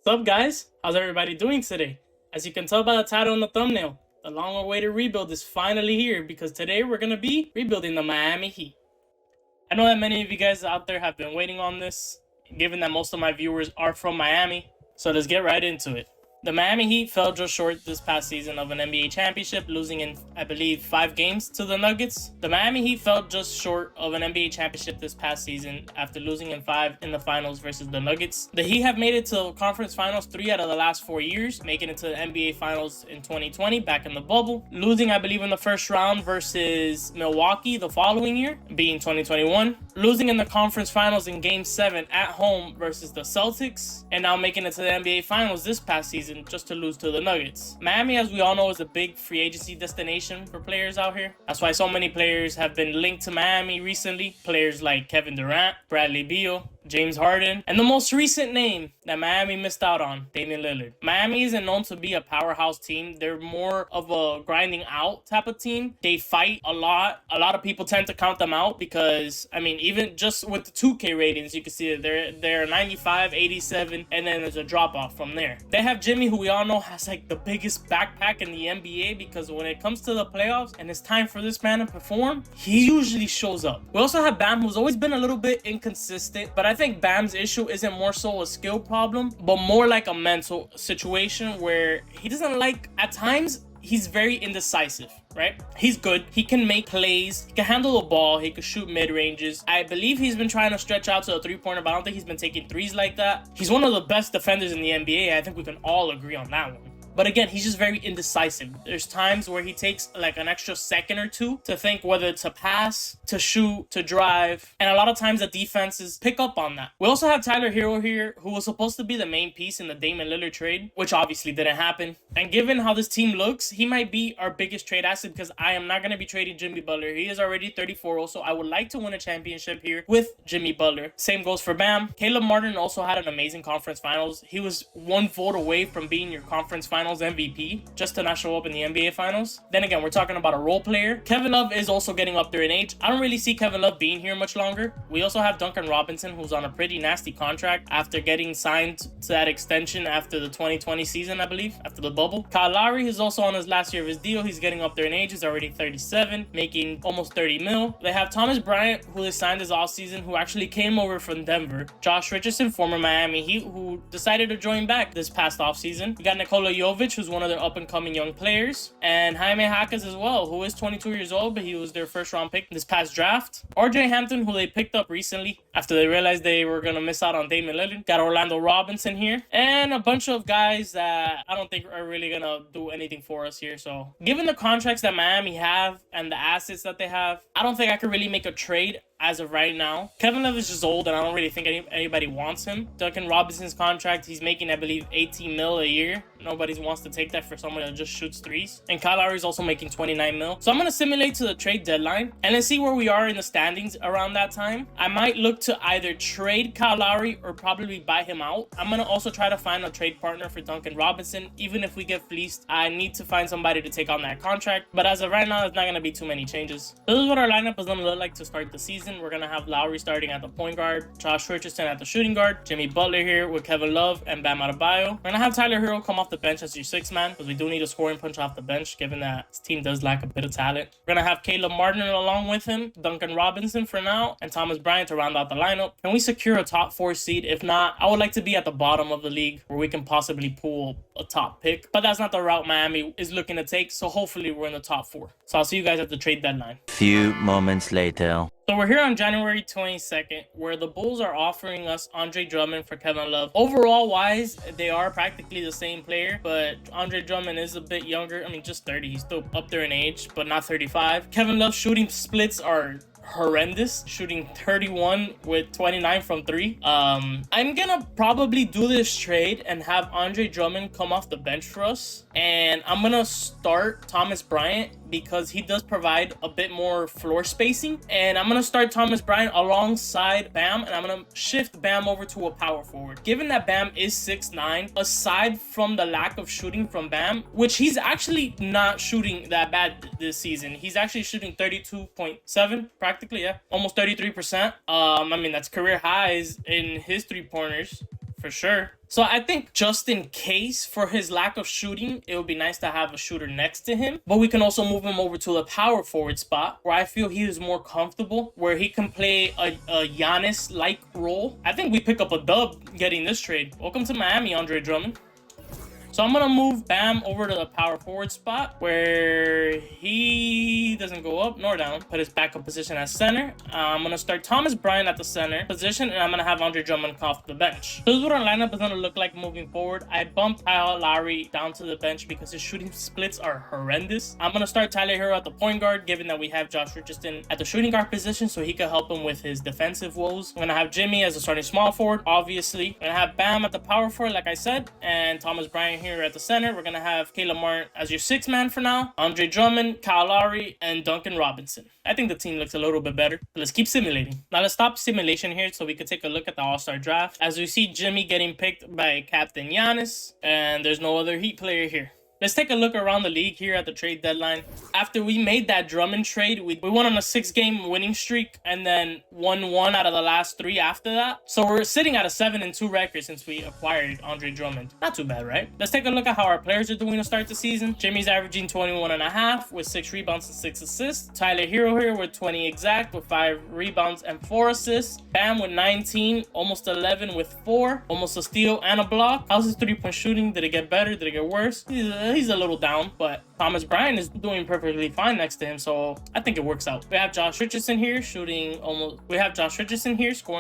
What's up, guys? How's everybody doing today? As you can tell by the title and the thumbnail, the long-awaited rebuild is finally here because today we're going to be rebuilding the Miami Heat. I know that many of you guys out there have been waiting on this, given that most of my viewers are from Miami, so let's get right into it. The Miami Heat fell just short this past season of an NBA championship, losing in, I believe, 5 games to the Nuggets. The Miami Heat fell just short of an NBA championship this past season after losing in 5 in the finals versus the Nuggets. The Heat have made it to conference finals 3 out of the last 4 years, making it to the NBA finals in 2020, back in the bubble. Losing, I believe, in the first round versus Milwaukee the following year, being 2021. Losing in the conference finals in Game 7 at home versus the Celtics. And now making it to the NBA finals this past season, just to lose to the Nuggets. Miami, as we all know, is a big free agency destination for players out here. That's why so many players have been linked to Miami recently. Players like Kevin Durant, Bradley Beal, James Harden, and the most recent name that Miami missed out on, Damian Lillard. Miami isn't known to be a powerhouse team. They're more of a grinding out type of team. They fight a lot. A lot of people tend to count them out because, I mean, even just with the 2K ratings, you can see that they're 95, 87, and then there's a drop off from there. They have Jimmy, who we all know has like the biggest backpack in the NBA, because when it comes to the playoffs and it's time for this man to perform, he usually shows up. We also have Bam, who's always been a little bit inconsistent, but I think Bam's issue isn't more so a skill problem, but more like a mental situation where he doesn't like, at times, he's very indecisive, right? He's good. He can make plays. He can handle the ball. He can shoot mid-ranges. I believe he's been trying to stretch out to a three-pointer, but I don't think he's been taking threes like that. He's one of the best defenders in the NBA. I think we can all agree on that one. But again, he's just very indecisive. There's times where he takes like an extra second or two to think whether to pass, to shoot, to drive. And a lot of times the defenses pick up on that. We also have Tyler Hero here, who was supposed to be the main piece in the Damian Lillard trade, which obviously didn't happen. And given how this team looks, he might be our biggest trade asset because I am not going to be trading Jimmy Butler. He is already 34 also. I would like to win a championship here with Jimmy Butler. Same goes for Bam. Caleb Martin also had an amazing conference finals. He was 1 vote away from being your conference finals MVP, just to not show up in the NBA finals. Then again, we're talking about a role player. Kevin Love is also getting up there in age. I don't really see Kevin Love being here much longer. We also have Duncan Robinson, who's on a pretty nasty contract after getting signed to that extension after the 2020 season, I believe, after the bubble. Kyle Lowry is also on his last year of his deal. He's getting up there in age. He's already 37, making almost 30 mil. They have Thomas Bryant, who they signed this offseason, who actually came over from Denver. Josh Richardson, former Miami Heat, who decided to join back this past offseason. We got Nikola Jovic, who's one of their up-and-coming young players, and Jaime Jaquez as well, who is 22 years old, but he was their first-round pick this past draft. RJ Hampton, who they picked up recently after they realized they were going to miss out on Damian Lillard. Got Orlando Robinson here, and a bunch of guys that I don't think are really going to do anything for us here. So, given the contracts that Miami have and the assets that they have, I don't think I could really make a trade as of right now. Kevin Love is just old, and I don't really think anybody wants him. Duncan Robinson's contract, he's making, I believe, 18 mil a year. Nobody wants to take that for someone that just shoots threes. And Kyle Lowry is also making 29 mil. So I'm going to simulate to the trade deadline and then see where we are in the standings around that time. I might look to either trade Kyle Lowry or probably buy him out. I'm going to also try to find a trade partner for Duncan Robinson. Even if we get fleeced, I need to find somebody to take on that contract. But as of right now, there's not going to be too many changes. This is what our lineup is going to look like to start the season. We're going to have Lowry starting at the point guard, Josh Richardson at the shooting guard, Jimmy Butler here with Kevin Love and Bam Adebayo. We're going to have Tyler Hero come off the bench as your 6th man, because we do need a scoring punch off the bench, given that this team does lack a bit of talent. We're going to have Caleb Martin along with him, Duncan Robinson for now, and Thomas Bryant to round out the lineup. Can we secure a top 4 seed? If not, I would like to be at the bottom of the league where we can possibly pull a top pick, but that's not the route Miami is looking to take, so hopefully we're in the top 4. So I'll see you guys at the trade deadline. Few moments later. So we're here on January 22nd, where the Bulls are offering us Andre Drummond for Kevin Love. Overall wise, they are practically the same player, but Andre Drummond is a bit younger. I mean, just 30. He's still up there in age, but not 35. Kevin Love's shooting splits are horrendous, shooting 31 with 29 from 3. I'm gonna probably do this trade and have Andre Drummond come off the bench for us, and I'm gonna start Thomas Bryant because he does provide a bit more floor spacing, and I'm gonna start Thomas Bryant alongside Bam, and I'm gonna shift Bam over to a power forward. Given that Bam is 6'9", aside from the lack of shooting from Bam, which he's actually not shooting that bad this season, he's actually shooting 32.7 practically, yeah, almost 33%. I mean, that's career highs in his 3-pointers for sure. So I think just in case for his lack of shooting, it would be nice to have a shooter next to him. But we can also move him over to the power forward spot where I feel he is more comfortable, where he can play a Giannis-like role. I think we pick up a dub getting this trade. Welcome to Miami, Andre Drummond. So I'm going to move Bam over to the power forward spot where he doesn't go up nor down. Put his backup position at center. I'm going to start Thomas Bryant at the center position, and I'm going to have Andre Drummond come off the bench. So this is what our lineup is going to look like moving forward. I bumped Kyle Lowry down to the bench because his shooting splits are horrendous. I'm going to start Tyler Hero at the point guard, given that we have Josh Richardson at the shooting guard position, so he could help him with his defensive woes. I'm going to have Jimmy as a starting small forward, obviously. I'm going to have Bam at the power forward, like I said, and Thomas Bryant here at the center. We're gonna have Caleb Martin as your sixth man for now, Andre Drummond, Kyle Lowry, and Duncan Robinson. I think the team looks a little bit better. Let's keep simulating. Now let's stop simulation here so we can take a look at the All-Star draft. As we see Jimmy getting picked by Captain Giannis, and there's no other Heat player here. Let's take a look around the league here at the trade deadline. After we made that Drummond trade, we went on a 6-game winning streak and then won 1 out of the last 3 after that. So we're sitting at a 7-2 record since we acquired Andre Drummond. Not too bad, right? Let's take a look at how our players are doing to start the season. Jimmy's averaging 21.5 with 6 rebounds and 6 assists. Tyler Hero here with 20 exact with 5 rebounds and 4 assists. Bam with 19, almost 11 with 4, almost a steal and a block. How's his 3-point shooting? Did it get better? Did it get worse? He's a little down, but Thomas Bryant is doing perfectly fine next to him, so I think it works out. We have Josh Richardson here scoring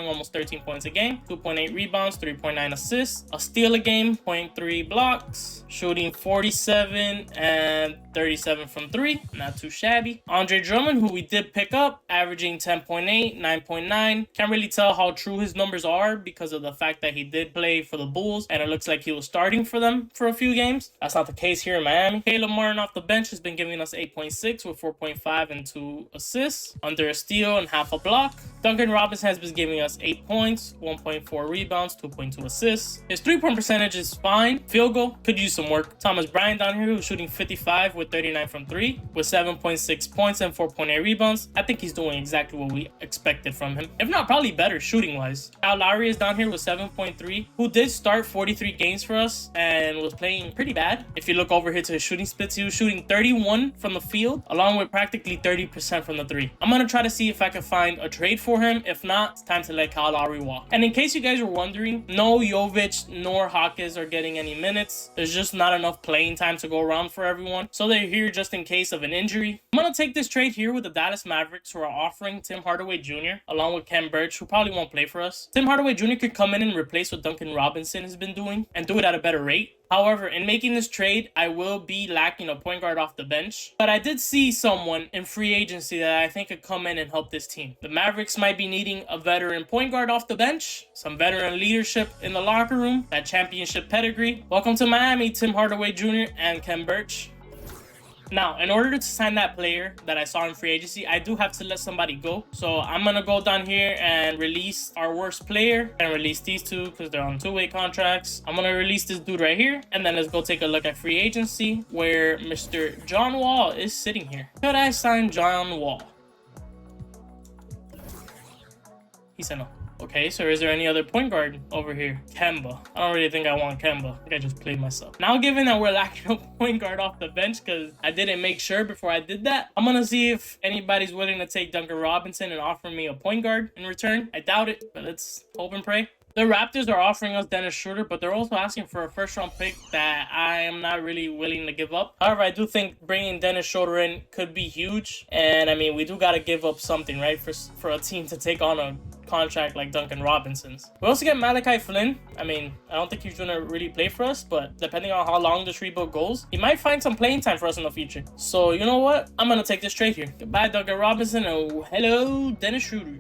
almost 13 points a game, 2.8 rebounds, 3.9 assists, a steal a game, 0.3 blocks, shooting 47 and 37 from 3, not too shabby. Andre Drummond, who we did pick up, averaging 10.8, 9.9. Can't really tell how true his numbers are because of the fact that he did play for the Bulls, and it looks like he was starting for them for a few games. That's not the case here in Miami. Caleb Martin off the bench has been giving us 8.6 with 4.5 and 2 assists, under a steal and half a block. Duncan Robinson has been giving us 8 points, 1.4 rebounds, 2.2 assists. His 3-point percentage is fine. Field goal could use some work. Thomas Bryant down here, who's shooting 55 with 39 from 3 with 7.6 points and 4.8 rebounds. I think he's doing exactly what we expected from him, if not probably better shooting wise. Kyle Lowry is down here with 7.3, who did start 43 games for us and was playing pretty bad. If you look over here to his shooting splits, he was shooting 31 from the field along with practically 30% from the 3. I'm gonna try to see if I can find a trade for him. If not, it's time to let Kyle Lowry walk. And in case you guys were wondering, no Jovic nor Hawkins are getting any minutes. There's just not enough playing time to go around for everyone, so they're here just in case of an injury. I'm gonna take this trade here with the Dallas Mavericks, who are offering Tim Hardaway Jr. along with Ken Birch, who probably won't play for us. Tim Hardaway Jr. could come in and replace what Duncan Robinson has been doing and do it at a better rate. However, in making this trade, I will be lacking a point guard off the bench. But I did see someone in free agency that I think could come in and help this team. The Mavericks might be needing a veteran point guard off the bench, some veteran leadership in the locker room, that championship pedigree. Welcome to Miami, Tim Hardaway Jr. and Ken Birch. Now, in order to sign that player that I saw in free agency, I do have to let somebody go. So I'm going to go down here and release our worst player and release these two because they're on 2-way contracts. I'm going to release this dude right here. And then let's go take a look at free agency where Mr. John Wall is sitting here. Could I sign John Wall? He said no. Okay, so is there any other point guard over here? Kemba. I don't really think I want Kemba. I think I just played myself. Now, given that we're lacking a point guard off the bench because I didn't make sure before I did that, I'm going to see if anybody's willing to take Duncan Robinson and offer me a point guard in return. I doubt it, but let's hope and pray. The Raptors are offering us Dennis Schroeder, but they're also asking for a first-round pick that I am not really willing to give up. However, I do think bringing Dennis Schroeder in could be huge. And, I mean, we do got to give up something, right, for a team to take on a contract like Duncan Robinson's. We also get Malachi Flynn. I mean, I don't think he's going to really play for us, but depending on how long this rebuild goes, he might find some playing time for us in the future. So, you know what? I'm going to take this trade here. Goodbye, Duncan Robinson, and hello, Dennis Schroeder.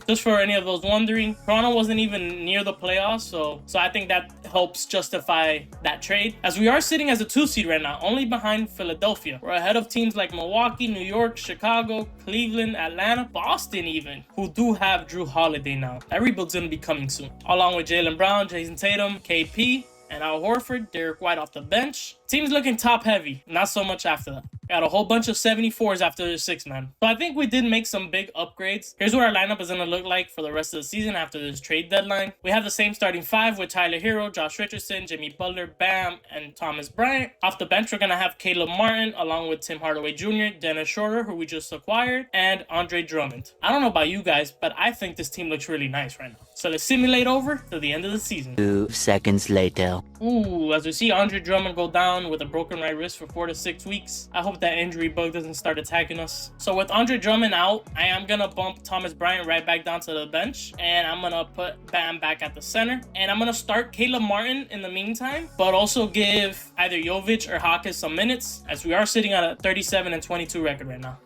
Just for any of those wondering, Toronto wasn't even near the playoffs, so I think that helps justify that trade. As we are sitting as a 2 seed right now, only behind Philadelphia. We're ahead of teams like Milwaukee, New York, Chicago, Cleveland, Atlanta, Boston even, who do have Drew Holiday now. That rebuild's going to be coming soon. Along with Jaylen Brown, Jason Tatum, KP, and Al Horford, Derek White off the bench. Team's looking top heavy, not so much after that. Got a whole bunch of 74s after the 6-man. So I think we did make some big upgrades. Here's what our lineup is going to look like for the rest of the season after this trade deadline. We have the same starting 5 with Tyler Hero, Josh Richardson, Jimmy Butler, Bam, and Thomas Bryant. Off the bench, we're going to have Caleb Martin along with Tim Hardaway Jr., Dennis Schroeder, who we just acquired, and Andre Drummond. I don't know about you guys, but I think this team looks really nice right now. So let's simulate over to the end of the season. 2 seconds later. Ooh, as we see Andre Drummond go down with a broken right wrist for 4 to 6 weeks. I hope that injury bug doesn't start attacking us. So with Andre Drummond out, I am going to bump Thomas Bryant right back down to the bench. And I'm going to put Bam back at the center. And I'm going to start Caleb Martin in the meantime, but also give either Jovic or Hawkins some minutes, as we are sitting at a 37-22 record right now.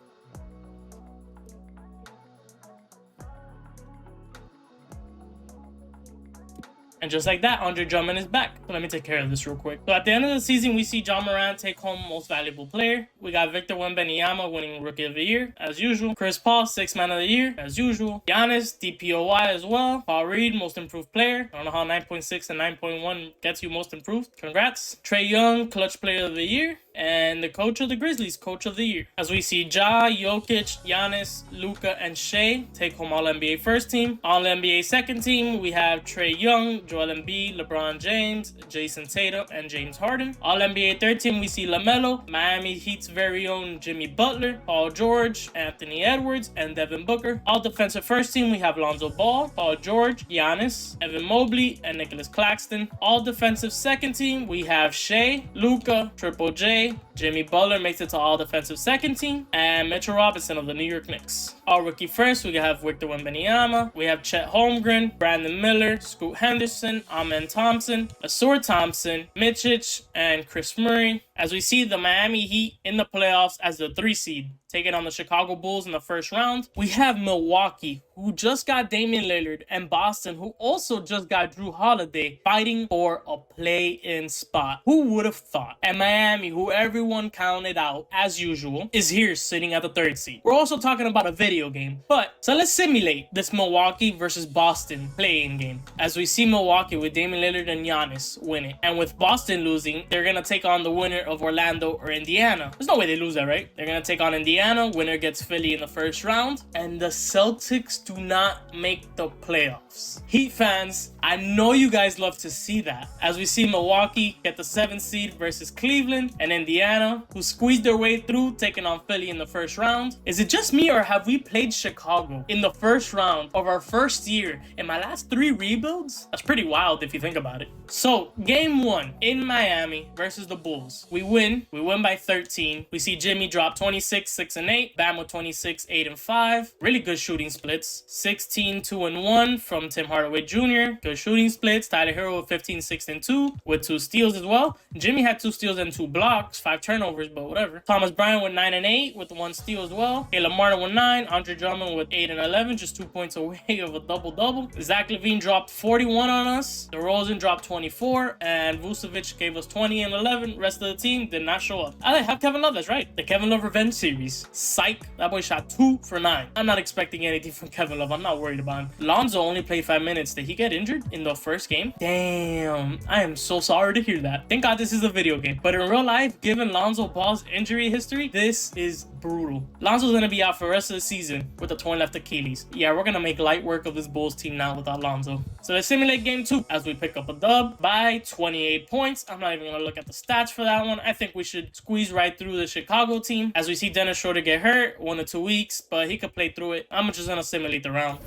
And just like that, Andre Drummond is back. So let me take care of this real quick. So at the end of the season, we see John Moran take home Most Valuable Player. We got Victor Wembanyama winning Rookie of the Year, as usual. Chris Paul, 6th Man of the Year, as usual. Giannis, DPOY as well. Paul Reed, Most Improved Player. I don't know how 9.6 and 9.1 gets you Most Improved. Congrats. Trae Young, Clutch Player of the Year. And the coach of the Grizzlies, Coach of the Year. As we see Ja, Jokic, Giannis, Luka, and Shea take home All-NBA First Team. All-NBA Second Team, we have Trae Young, Joel Embiid, LeBron James, Jason Tatum, and James Harden. All-NBA Third Team, we see LaMelo, Miami Heat's very own Jimmy Butler, Paul George, Anthony Edwards, and Devin Booker. All-Defensive First Team, we have Lonzo Ball, Paul George, Giannis, Evan Mobley, and Nicholas Claxton. All-Defensive Second Team, we have Shea, Luka, Triple J, Jimmy Butler makes it to All-Defensive Second Team, and Mitchell Robinson of the New York Knicks. All-Rookie First, we have Victor Wembanyama, we have Chet Holmgren, Brandon Miller, Scoot Henderson, Amen Thompson, Asur Thompson, Mitchich, and Chris Murray. As we see the Miami Heat in the playoffs as the 3 seed, taking on the Chicago Bulls in the first round. We have Milwaukee, who just got Damian Lillard, and Boston, who also just got Drew Holiday, fighting for a play-in spot. Who would have thought? And Miami, who everyone counted out, as usual, is here sitting at the 3rd seed. We're also talking about a video game, so let's simulate this Milwaukee versus Boston play-in game. As we see Milwaukee with Damian Lillard and Giannis win it, and with Boston losing, they're gonna take on the winner of Orlando or Indiana. There's no way they lose that, right? They're gonna take on Indiana. Winner gets Philly in the first round, and the Celtics do not make the playoffs. Heat fans, I know you guys love to see that. As we see Milwaukee get the 7th seed versus Cleveland, and Indiana, who squeezed their way through, taking on Philly in the first round. Is it just me, or have we played Chicago in the first round of our first year in my last 3 rebuilds? That's pretty wild if you think about it. So, game 1 in Miami versus the Bulls. We win by 13. We see Jimmy drop 26, 6, and 8. Bam with 26, 8, and 5. Really good shooting splits. 16, 2, and 1 from Tim Hardaway Jr. Good shooting splits. Tyler Hero with 15, 6, and 2 with 2 steals as well. Jimmy had 2 steals and 2 blocks, 5 turnovers, but whatever. Thomas Bryant with 9 and 8 with 1 steal as well. Caleb Martin with 9. Andre Drummond with 8 and 11, just 2 points away of a double-double. Zach LaVine dropped 41 on us. DeRozan dropped 24, and Vucevic gave us 20 and 11. Rest of the team did not show up. I have Kevin Love, that's right. The Kevin Love Revenge series. Psych. That boy shot 2 for 9. I'm not expecting anything from Kevin Love. I'm not worried about him. Lonzo only played 5 minutes. Did he get injured in the first game? Damn. I am so sorry to hear that. Thank God this is a video game. But in real life, given Lonzo Ball's injury history, this is brutal. Lonzo's going to be out for the rest of the season with a torn left Achilles. Yeah, we're going to make light work of this Bulls team now without Lonzo. So let's simulate game 2 as we pick up a dub by 28 points. I'm not even going to look at the stats for that one. I think we should squeeze right through the Chicago team. As we see Dennis Schroeder get hurt 1 to 2 weeks, but he could play through it. I'm just going to simulate the round.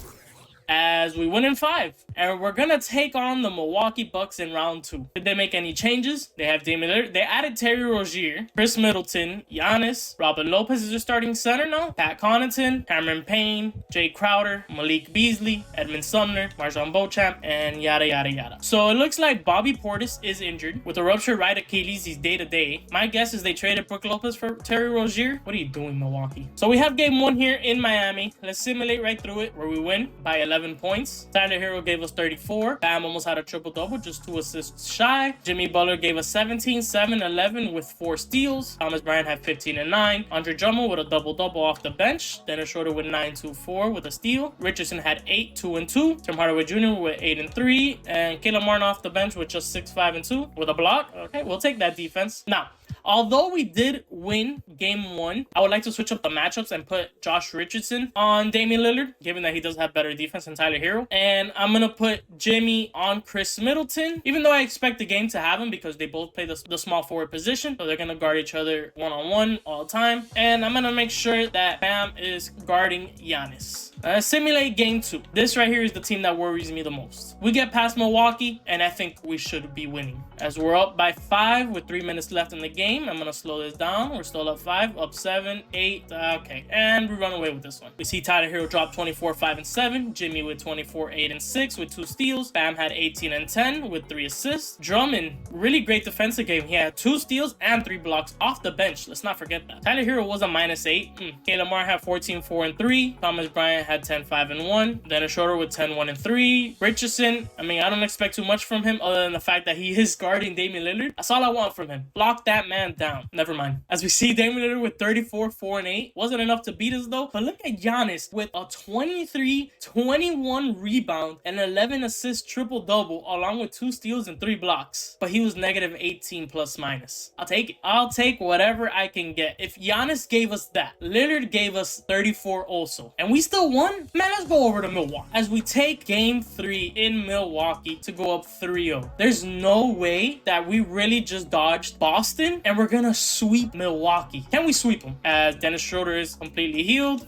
As we win in 5, and we're gonna take on the Milwaukee Bucks in round 2. Did they make any changes? They have Damian Lillard. They added Terry Rozier, Chris Middleton, Giannis, Robin Lopez is their starting center now, Pat Connaughton, Cameron Payne, Jay Crowder, Malik Beasley, Edmund Sumner, Marjon Beauchamp, and yada yada yada. So it looks like Bobby Portis is injured with a ruptured right Achilles. He's day to day. My guess is they traded Brook Lopez for Terry Rozier. What are you doing, Milwaukee? So we have game 1 here in Miami. Let's simulate right through it, where we win by 11 points. Tyler Hero gave us 34. Bam almost had a triple-double, just 2 assists shy. Jimmy Butler gave us 17, 7, 11 with 4 steals. Thomas Bryant had 15 and 9. Andre Drummond with a double-double off the bench. Dennis Schroeder with 9, 2, 4 with a steal. Richardson had 8, 2, and 2. Tim Hardaway Jr. with 8 and 3. And Caleb Martin off the bench with just 6, 5, and 2 with a block. Okay, we'll take that defense. Now, Although we did win game 1, I would like to switch up the matchups and put Josh Richardson on Damian Lillard, given that he does have better defense than Tyler Hero. And I'm going to put Jimmy on Chris Middleton, even though I expect the game to have him because they both play the small forward position. So they're going to guard each other one-on-one all the time. And I'm going to make sure that Bam is guarding Giannis. Simulate game 2. This right here is the team that worries me the most. We get past Milwaukee, and I think we should be winning. As we're up by 5 with 3 minutes left in the game, I'm going to slow this down. We're still up 5, up 7, 8. Okay, and we run away with this one. We see Tyler Hero drop 24, 5, and 7. Jimmy with 24, 8, and 6 with 2 steals. Bam had 18 and 10 with 3 assists. Drummond, really great defensive game. He had 2 steals and 3 blocks off the bench. Let's not forget that. Tyler Hero was a -8. Caleb Martin had 14, 4, and 3. Thomas Bryant had 10, 5, and 1. Dennis Schroeder with 10, 1, and 3. Richardson, I mean, I don't expect too much from him other than the fact that he is guarding Damian Lillard. That's all I want from him. Lock that man down. Never mind. As we see Damian Lillard with 34, 4, and 8. Wasn't enough to beat us though. But look at Giannis with a 23, 21 rebound and 11 assist triple-double along with 2 steals and 3 blocks. But he was -18 plus minus. I'll take it. I'll take whatever I can get. If Giannis gave us that, Lillard gave us 34 also, and we still won, man, let's go over to Milwaukee as we take game 3 in Milwaukee to go up 3-0. There's no way that we really just dodged Boston and we're gonna sweep Milwaukee. Can we sweep them? As Dennis Schroeder is completely healed.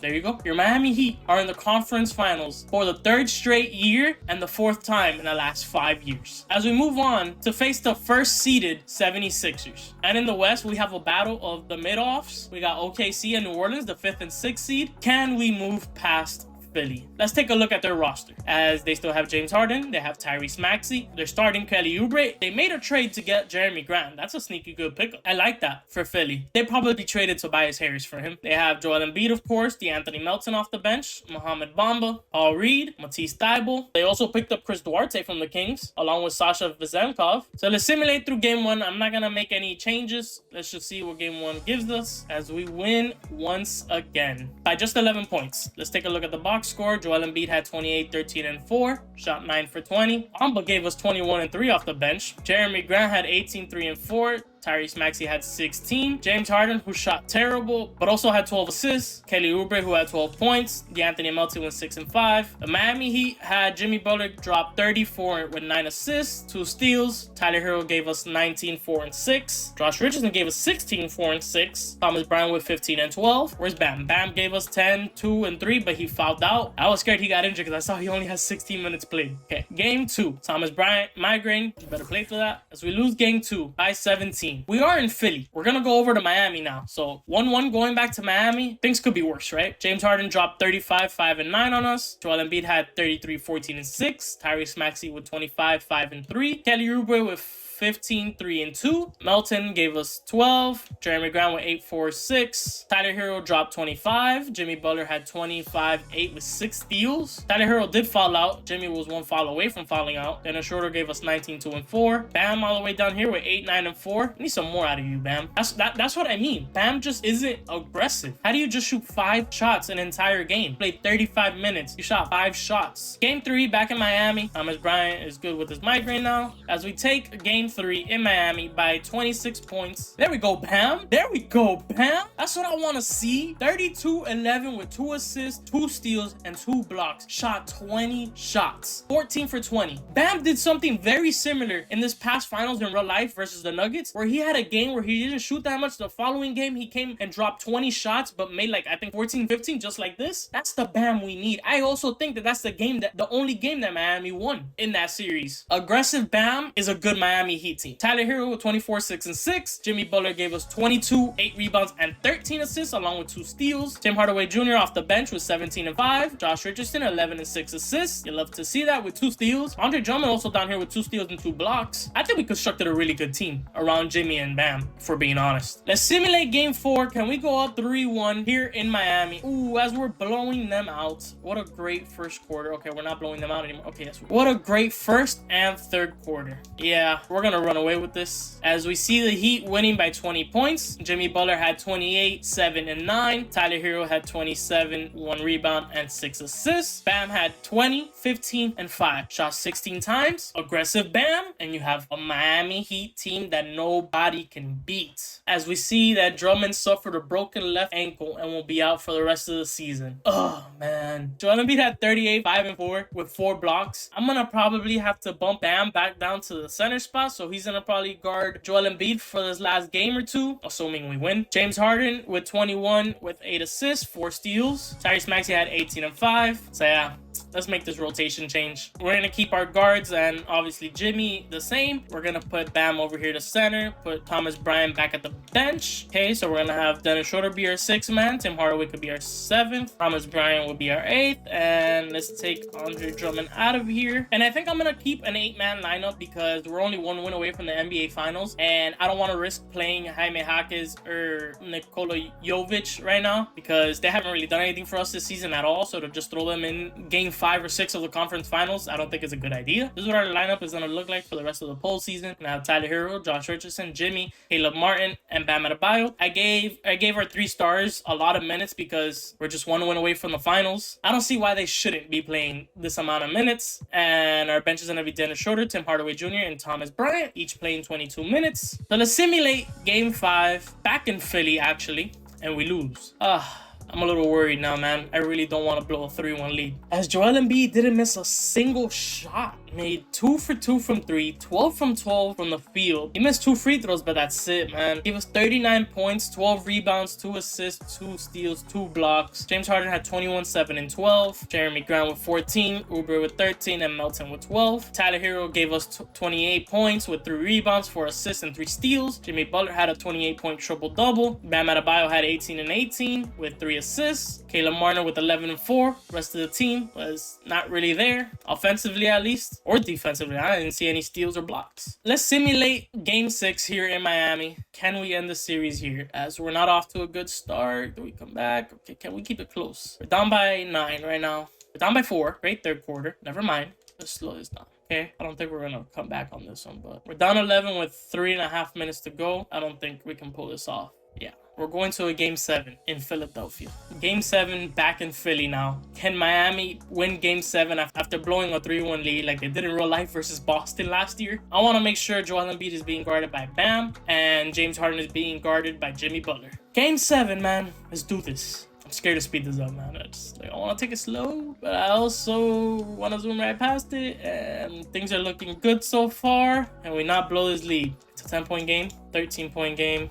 There you go. Your Miami Heat are in the conference finals for the 3rd straight year and the 4th time in the last 5 years. As we move on to face the first seeded 76ers. And in the West, we have a battle of the mid-offs. We got OKC and New Orleans, the 5th and 6th seed. Can we move past Philly? Let's take a look at their roster. As they still have James Harden, they have Tyrese Maxey, they're starting Kelly Oubre. They made a trade to get Jeremy Grant. That's a sneaky good pickup. I like that for Philly. They probably traded Tobias Harris for him. They have Joel Embiid, of course, DeAnthony Melton off the bench, Mohamed Bamba, Paul Reed, Matisse Thybulle. They also picked up Chris Duarte from the Kings, along with Sasha Vezenkov. So let's simulate through game 1. I'm not gonna make any changes. Let's just see what game 1 gives us as we win once again by just 11 points. Let's take a look at the box score. Joel Embiid had 28, 13, and 4, shot 9 for 20. Bamba gave us 21 and 3 off the bench. Jeremy Grant had 18, 3, and 4. Tyrese Maxey had 16. James Harden, who shot terrible, but also had 12 assists. Kelly Oubre, who had 12 points. DeAnthony Melton with 6 and 5. The Miami Heat had Jimmy Butler drop 34 with 9 assists, 2 steals. Tyler Hero gave us 19, 4, and 6. Josh Richardson gave us 16, 4, and 6. Thomas Bryant with 15 and 12. Where's Bam? Bam gave us 10, 2, and 3, but he fouled out. I was scared he got injured because I saw he only has 16 minutes played. Okay, game 2. Thomas Bryant, migraine. You better play for that. As we lose game 2 by 17. We are in Philly. We're gonna go over to Miami now. So 1-1 going back to Miami. Things could be worse, right? James Harden dropped 35, 5, and 9 on us. Joel Embiid had 33, 14, and 6. Tyrese Maxey with 25, 5, and 3. Kelly Oubre with 15, 3, and 2. Melton gave us 12. Jeremy Grant with 8, 4, 6. Tyler Hero dropped 25. Jimmy Butler had 25, 8 with 6 steals. Tyler Hero did foul out. Jimmy was 1 foul away from fouling out. Dennis Schroeder gave us 19, 2, and 4. Bam all the way down here with 8, 9, and 4. I need some more out of you, Bam. That's what I mean. Bam just isn't aggressive. How do you just shoot 5 shots an entire game? Played 35 minutes. You shot 5 shots. Game 3 back in Miami. Thomas Bryant is good with his migraine now. As we take game 3 in Miami by 26 points. There we go, Bam. There we go, Bam. That's what I want to see. 32-11 with 2 assists, 2 steals, and 2 blocks. Shot 20 shots. 14 for 20. Bam did something very similar in this past finals in real life versus the Nuggets, where he had a game where he didn't shoot that much. The following game, he came and dropped 20 shots, but made like, I think 14, 15, just like this. That's the Bam we need. I also think that that's the only game that Miami won in that series. Aggressive Bam is a good Miami Heat team. Tyler Hero with 24, 6, and 6. Jimmy Butler gave us 22, 8 rebounds, and 13 assists, along with 2 steals. Tim Hardaway Jr. off the bench with 17 and 5. Josh Richardson, 11 and 6 assists. You love to see that with 2 steals. Andre Drummond also down here with 2 steals and 2 blocks. I think we constructed a really good team around Jimmy and Bam, for being honest. Let's simulate game 4. Can we go up 3-1 here in Miami? Ooh, as we're blowing them out. What a great first quarter. Okay, we're not blowing them out anymore. Okay, yes. What a great first and third quarter. Yeah, we're gonna gonna run away with this. As we see the Heat winning by 20 points. Jimmy Butler had 28, 7, and 9. Tyler Hero had 27, 1 rebound, and 6 assists. Bam had 20, 15, and 5. Shot 16 times. Aggressive Bam. And you have a Miami Heat team that nobody can beat. As we see that Drummond suffered a broken left ankle and will be out for the rest of the season. Oh, man. Joel Embiid had 38, 5, and 4 with 4 blocks. I'm gonna probably have to bump Bam back down to the center spot, so he's gonna probably guard Joel Embiid for this last game or two, assuming we win. James Harden with 21 with 8 assists, 4 steals. Tyrese Maxey had 18 and 5. So yeah, let's make this rotation change. We're gonna keep our guards and obviously Jimmy the same. We're gonna put Bam over here to center, put Thomas Bryant back at the bench. Okay, so we're gonna have Dennis Schroeder be our 6th man, Tim Hardaway could be our 7th, Thomas Bryant will be our 8th, and let's take Andre Drummond out of here. And I think I'm gonna keep an 8-man lineup because we're only 1 win away from the NBA Finals, and I don't want to risk playing Jaime Jaquez or Nikola Jovic right now because they haven't really done anything for us this season at all. So to just throw them in game 5 or 6 of the conference finals, I don't think it's a good idea. This is what our lineup is going to look like for the rest of the postseason. Now Tyler Hero, Josh Richardson, Jimmy, Caleb Martin, and Bam Adebayo. I gave our 3 stars a lot of minutes because we're just 1 win away from the finals. I don't see why they shouldn't be playing this amount of minutes. And our bench is going to be Dennis Schroeder, Tim Hardaway Jr., and Thomas Bryant, each playing 22 minutes. So let's simulate game 5 back in Philly actually, and we lose. I'm a little worried now, man. I really don't want to blow a 3-1 lead. As Joel Embiid didn't miss a single shot. Made 2 for 2 from 3, 12 from 12 from the field. He missed 2 free throws, but that's it, man. He was 39 points, 12 rebounds, 2 assists, 2 steals, 2 blocks. James Harden had 21, 7, and 12. Jeremy Grant with 14, Oubre with 13, and Melton with 12. Tyler Hero gave us 28 points with 3 rebounds, 4 assists, and 3 steals. Jimmy Butler had a 28-point triple-double. Bam Adebayo had 18 and 18 with 3 assists. Caleb Martin with 11 and 4. Rest of the team was not really there, offensively at least. Or defensively. I didn't see any steals or blocks. Let's simulate game 6 here in Miami. Can we end the series here? As we're not off to a good start. Do we come back? Okay, can we keep it close? We're down by 9 right now. We're down by 4. Great third quarter. Never mind. Let's slow this down. Okay, I don't think we're gonna come back on this one, but we're down 11 with 3.5 minutes to go. I don't think we can pull this off. Yeah. We're going to a game 7 in Philadelphia. Game 7 back in Philly now. Can Miami win game 7 after blowing a 3-1 lead like they did in real life versus Boston last year? I want to make sure Joel Embiid is being guarded by Bam and James Harden is being guarded by Jimmy Butler. Game 7, man. Let's do this. I'm scared to speed this up, man. I want to take it slow, but I also want to zoom right past it. And things are looking good so far. And we not blow this lead. It's a 10-point game, 13-point game.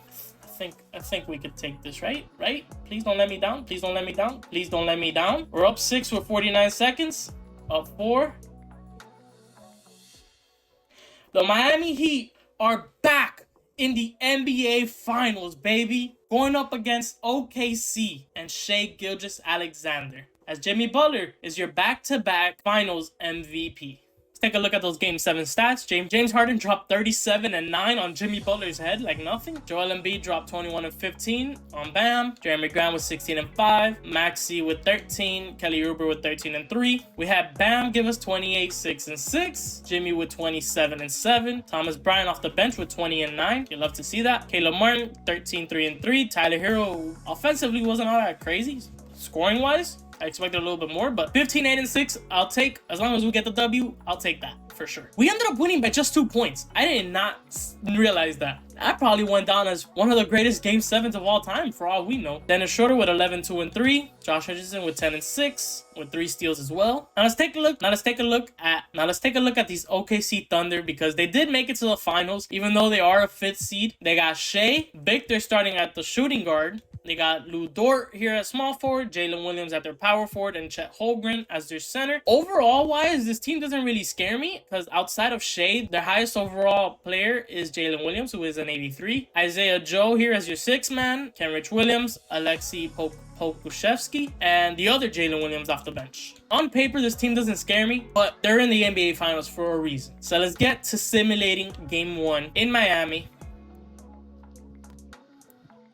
I think we could take this, right? Please don't let me down. Please don't let me down. Please don't let me down. We're up 6 with 49 seconds. Up 4. The Miami Heat are back in the NBA Finals, baby. Going up against OKC and Shai Gilgeous-Alexander. As Jimmy Butler is your back-to-back Finals MVP. Take a look at those Game 7 stats. James Harden dropped 37 and 9 on Jimmy Butler's head like nothing. Joel Embiid dropped 21 and 15 on Bam. Jeremy Grant with 16 and 5. Maxey with 13. Kelly Oubre with 13 and 3. We had Bam give us 28, 6 and 6. Jimmy with 27 and 7. Thomas Bryant off the bench with 20 and 9. You love to see that. Caleb Martin 13, 3 and 3. Tyler Hero offensively wasn't all that crazy. Scoring wise, I expected a little bit more, but 15, 8, and 6, I'll take. As long as we get the W, I'll take that for sure. We ended up winning by just 2 points. I did not realize that. I probably went down as one of the greatest Game 7s of all time, for all we know. Dennis Schroeder with 11, 2, and 3. Josh Richardson with 10 and 6, with 3 steals as well. Now let's take a look at these OKC Thunder, because they did make it to the finals, even though they are a 5th seed. They got Shai Victor starting at the shooting guard. They got Lou Dort here at small forward, Jalen Williams at their power forward, and Chet Holmgren as their center. Overall wise, this team doesn't really scare me, because outside of Shai, their highest overall player is Jalen Williams, who is an 83. Isaiah Joe here as your 6th man. Kenrich Williams, Alexei Pokusevski, and the other Jalen Williams off the bench. On paper, this team doesn't scare me, but they're in the NBA Finals for a reason. So let's get to simulating Game 1 in Miami,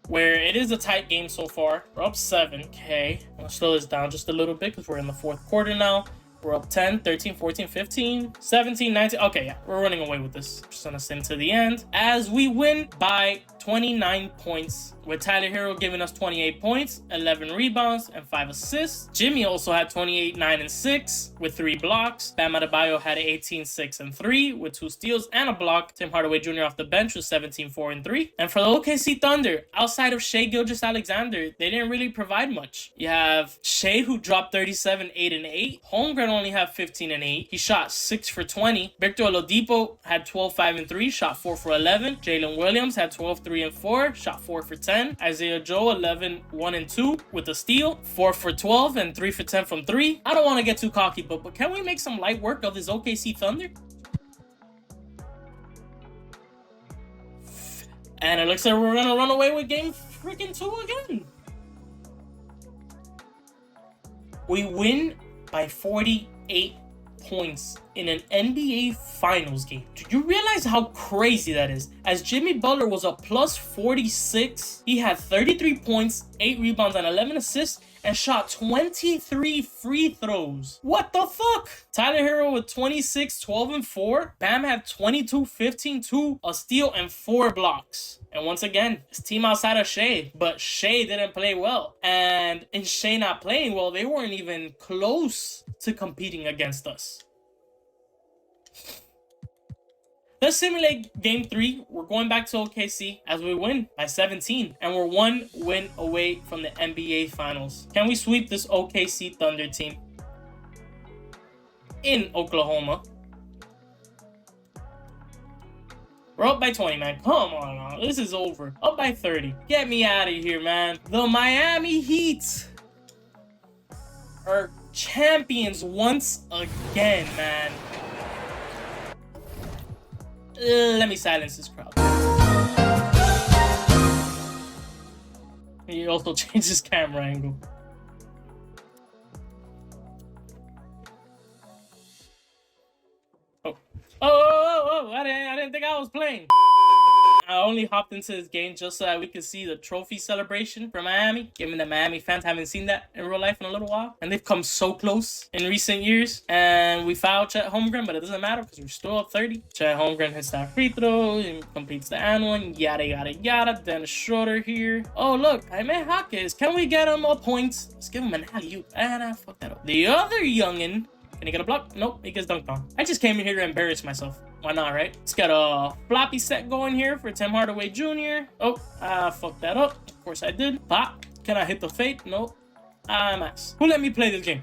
where it is a tight game so far. We're up 7. Okay, I'll slow this down just a little bit because we're in the 4th quarter now. We're up 10, 13, 14, 15, 17, 19. Okay, yeah, we're running away with this. Just gonna sim to the end as we win by 29 points, with Tyler Hero giving us 28 points, 11 rebounds, and 5 assists. Jimmy also had 28, 9, and 6 with 3 blocks. Bam Adebayo had 18, 6, and 3 with 2 steals and a block. Tim Hardaway Jr. off the bench was 17, 4, and 3. And for the OKC Thunder, outside of Shai Gilgeous-Alexander, they didn't really provide much. You have Shai, who dropped 37, 8, and 8. Holmgren only had 15 and 8. He shot 6 for 20. Victor Oladipo had 12, 5, and 3, shot 4 for 11. Jalen Williams had 12, 3, and 4, shot 4 for 10. Isaiah Joe, 11, 1, and 2 with a steal, 4 for 12, and 3 for 10 from 3. I don't want to get too cocky, but can we make some light work of this OKC Thunder? And it looks like we're going to run away with game freaking 2 again. We win by 48 points in an NBA Finals game. Do you realize how crazy that is? As Jimmy Butler was a plus 46, he had 33 points, 8 rebounds, and 11 assists, and shot 23 free throws. What the fuck? Tyler Hero with 26, 12, and 4. Bam had 22, 15, 2, a steal, and 4 blocks. And once again, it's team outside of Shai, but Shai didn't play well. And in Shai not playing well, they weren't even close to competing against us. Let's simulate game 3. We're going back to OKC as we win by 17. And we're 1 win away from the NBA Finals. Can we sweep this OKC Thunder team in Oklahoma? We're up by 20, man. Come on, man. This is over. Up by 30. Get me out of here, man. The Miami Heat are champions once again, man. Let me silence this crowd. He also changed his camera angle. Oh, I didn't think I was playing. I only hopped into this game just so that we could see the trophy celebration for Miami. Given that Miami fans haven't seen that in real life in a little while. And they've come so close in recent years. And we fouled Chet Holmgren, but it doesn't matter because we're still up 30. Chet Holmgren hits that free throw and completes the and one. Yada, yada, yada. Dennis Schroeder here. Oh, look. Jaime Jaquez. Can we get him a point? Let's give him an alley-oop. And I fucked that up. The other youngin'. Can he get a block? Nope, he gets dunked on. I just came in here to embarrass myself. Why not, right? Let's get a floppy set going here for Tim Hardaway Jr. Oh, I fucked that up. Of course I did. Pop. Can I hit the fade? Nope. I'm ass. Who let me play this game?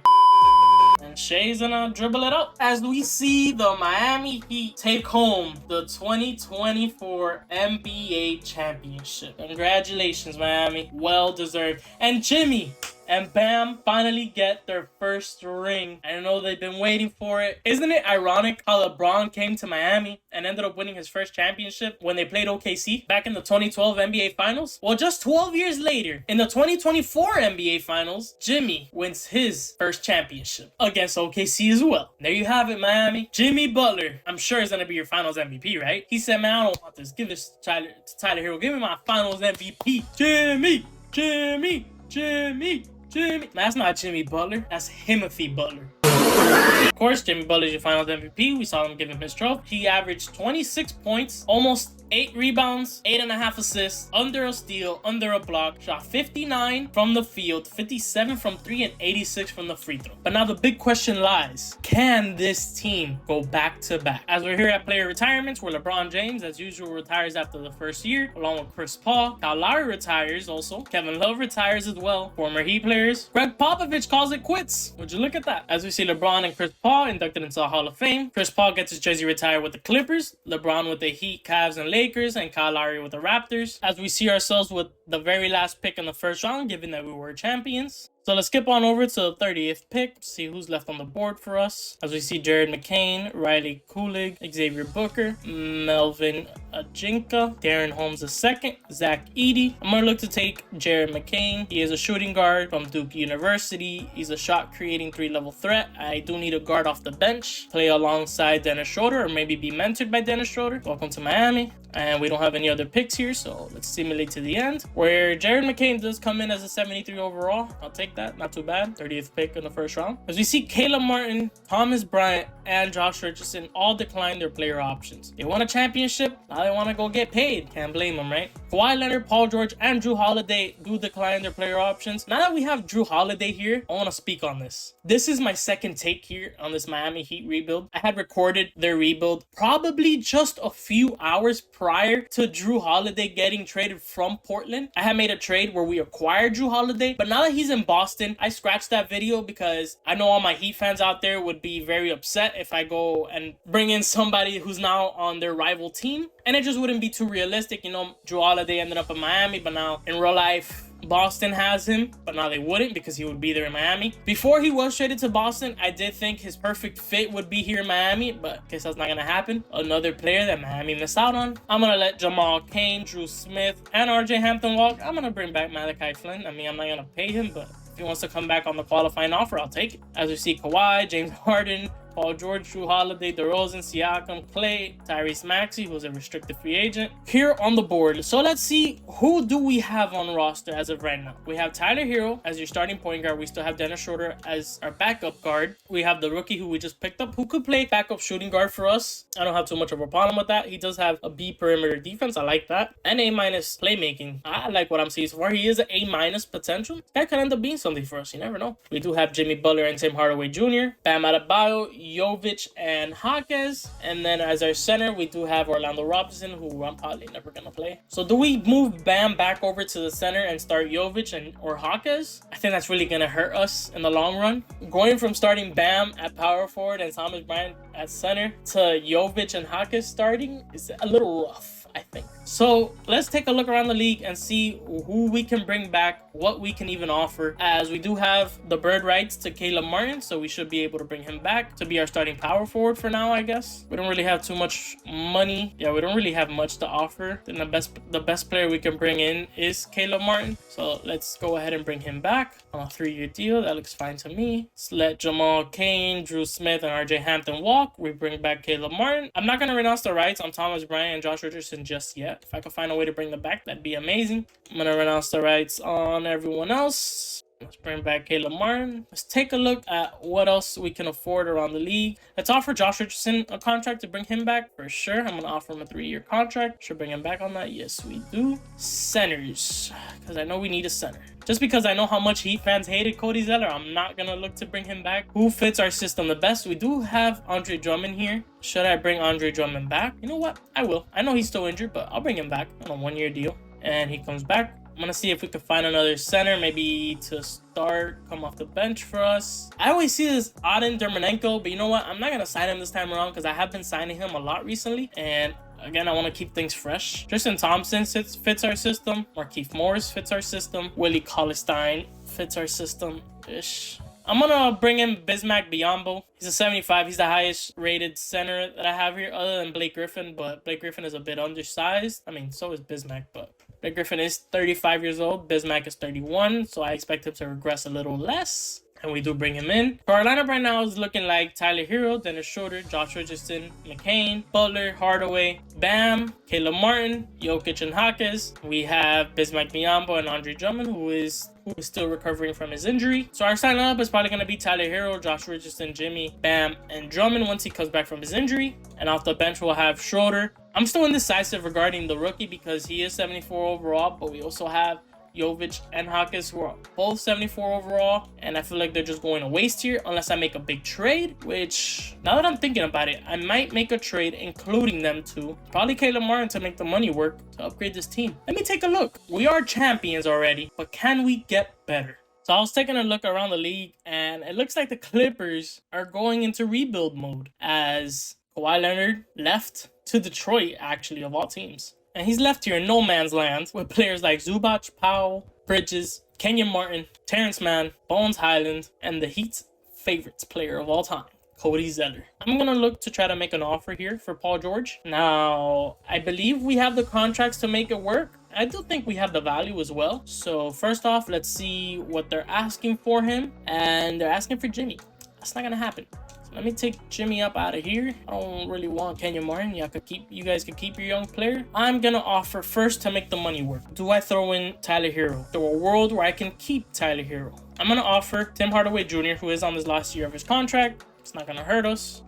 And Shai's gonna dribble it up as we see the Miami Heat take home the 2024 NBA Championship. Congratulations, Miami. Well deserved. And Jimmy and Bam finally get their first ring. I know they've been waiting for it. Isn't it ironic how LeBron came to Miami and ended up winning his first championship when they played OKC back in the 2012 NBA Finals? Well, just 12 years later, in the 2024 NBA Finals, Jimmy wins his first championship against OKC as well. There you have it, Miami. Jimmy Butler, I'm sure is going to be your Finals MVP, right? He said, man, I don't want this. Give this to Tyler Hero. Give me my Finals MVP. Jimmy, Jimmy, Jimmy. Jimmy. That's not Jimmy Butler. That's Timothy Butler. Of course, Jimmy Butler is your Finals MVP. We saw him give him his trophy. He averaged 26 points, almost 8 rebounds, 8.5 assists, under a steal, under a block, shot 59 from the field, 57 from 3, and 86 from the free throw. But now the big question lies, can this team go back to back? As we're here at player retirements, where LeBron James, as usual, retires after the first year, along with Chris Paul. Kyle Lowry retires also. Kevin Love retires as well. Former Heat players. Greg Popovich calls it quits. Would you look at that? As we see LeBron and Chris Paul inducted into the Hall of Fame. Chris Paul gets his jersey retired with the Clippers. LeBron with the Heat, Cavs, and Lakers, and Kyle Lowry with the Raptors. As we see ourselves with the very last pick in the first round, given that we were champions. So let's skip on over to the 30th pick, see who's left on the board for us. As we see Jared McCain, Riley Kulig, Xavier Booker, Melvin Ajinka, Darren Holmes II, Zach Edey. I'm going to look to take Jared McCain. He is a shooting guard from Duke University. He's a shot-creating 3-level threat. I do need a guard off the bench. Play alongside Dennis Schroeder or maybe be mentored by Dennis Schroeder. Welcome to Miami. And we don't have any other picks here, so let's simulate to the end. Where Jared McCain does come in as a 73 overall. I'll take take that. Not too bad. 30th pick in the first round. As we see Caleb Martin, Thomas Bryant, and Josh Richardson all decline their player options. They won a championship. Now they want to go get paid. Can't blame them, right? Kawhi Leonard, Paul George, and Drew Holiday do decline their player options. Now that we have Drew Holiday here, I want to speak on this. This is my second take here on this Miami Heat rebuild. I had recorded their rebuild probably just a few hours prior to Drew Holiday getting traded from Portland. I had made a trade where we acquired Drew Holiday, but now that he's in Boston, I scratched that video because I know all my Heat fans out there would be very upset if I go and bring in somebody who's now on their rival team, and it just wouldn't be too realistic. You know, Drew Holiday ended up in Miami, but now in real life Boston has him, but now they wouldn't because he would be there in Miami. Before he was traded to Boston, I did think his perfect fit would be here in Miami, but I guess that's not gonna happen. Another player that Miami missed out on. I'm gonna let Jamal Cain, Drew Smith, and RJ Hampton walk. I'm gonna bring back Malachi Flynn. I mean, I'm not gonna pay him, but if he wants to come back on the qualifying offer, I'll take it. As we see Kawhi, James Harden, Paul George, Drew Holiday, DeRozan, Siakam, Clay, Tyrese Maxey, who's a restricted free agent, here on the board. So let's see, who do we have on roster as of right now? We have Tyler Hero as your starting point guard. We still have Dennis Schroeder as our backup guard. We have the rookie who we just picked up, who could play backup shooting guard for us. I don't have too much of a problem with that. He does have a B perimeter defense. I like that. And A- playmaking. I like what I'm seeing so far. He is an A- potential. This guy could end up being something for us. You never know. We do have Jimmy Butler and Tim Hardaway Jr., Bam Adebayo, Jovic, and Jaquez. And then as our center, we do have Orlando Robinson, who I'm probably never gonna play. So do we move Bam back over to the center and start Jovic and or Jaquez? I think that's really gonna hurt us in the long run. Going from starting Bam at power forward and Thomas Bryant at center to Jovic and Jaquez starting is a little rough, I think. So let's take a look around the league and see who we can bring back, what we can even offer, as we do have the bird rights to Caleb Martin, so we should be able to bring him back to be our starting power forward for now, I guess. We don't really have too much money. Yeah, we don't really have much to offer. Then the best player we can bring in is Caleb Martin. So let's go ahead and bring him back on a 3-year deal. That looks fine to me. Let's let Jamal Cain, Drew Smith, and RJ Hampton walk. We bring back Caleb Martin. I'm not going to renounce the rights on Thomas Bryant and Josh Richardson just yet. If I could find a way to bring them back, that'd be amazing. I'm going to renounce the rights on everyone else. Let's bring back Caleb Martin. Let's take a look at what else we can afford around the league. Let's offer Josh Richardson a contract to bring him back for sure. I'm going to offer him a 3-year contract. Should bring him back on that. Yes, we do. Centers, because I know we need a center. Just because I know how much Heat fans hated Cody Zeller, I'm not going to look to bring him back. Who fits our system the best? We do have Andre Drummond here. Should I bring Andre Drummond back? You know what? I will. I know he's still injured, but I'll bring him back on a 1-year deal. And he comes back. I'm going to see if we can find another center, maybe to start, come off the bench for us. I always see this Aden Dermanenko, but you know what? I'm not going to sign him this time around because I have been signing him a lot recently. And again, I want to keep things fresh. Tristan Thompson fits our system. Markieff Morris fits our system. Willie Cauley-Stein fits our system-ish. I'm going to bring in Bismack Biyombo. He's a 75. He's the highest rated center that I have here other than Blake Griffin, but Blake Griffin is a bit undersized. I mean, so is Bismack, but Blake Griffin is 35 years old. Bismack is 31, so I expect him to regress a little less. And we do bring him in. So our lineup right now is looking like Tyler Hero, Dennis Schroeder, Josh Richardson, McCain, Butler, Hardaway, Bam, Caleb Martin, Jokic, and Jaquez. We have Bismack Biyombo and Andre Drummond, who is still recovering from his injury. So our starting lineup is probably going to be Tyler Hero, Josh Richardson, Jimmy, Bam, and Drummond once he comes back from his injury. And off the bench, we'll have Schroeder. I'm still indecisive regarding the rookie because he is 74 overall, but we also have Jovic and Jaquez, who are both 74 overall, and I feel like they're just going to waste here unless I make a big trade, which now that I'm thinking about it, I might make a trade including them two, probably Caleb Martin, to make the money work to upgrade this team. Let me take a look. We are champions already, but can we get better? So I was taking a look around the league, and it looks like the Clippers are going into rebuild mode as Kawhi Leonard left to Detroit, actually, of all teams. And he's left here in no man's land with players like Zubac, Powell, Bridges, Kenyon Martin, Terrence Mann, Bones Highland, and the Heat's favorite player of all time, Cody Zeller. I'm going to look to try to make an offer here for Paul George. Now, I believe we have the contracts to make it work. I do think we have the value as well. So first off, let's see what they're asking for him. And they're asking for Jimmy. That's not going to happen. So Let me take Jimmy up out of here. I don't really want Kenyon Martin. You guys could keep your young player. I'm gonna offer first to make the money work. Do I throw in Tyler Hero? Throw a world where I can keep Tyler Hero. I'm gonna offer Tim Hardaway Jr., who is on his last year of his contract. It's not gonna hurt us.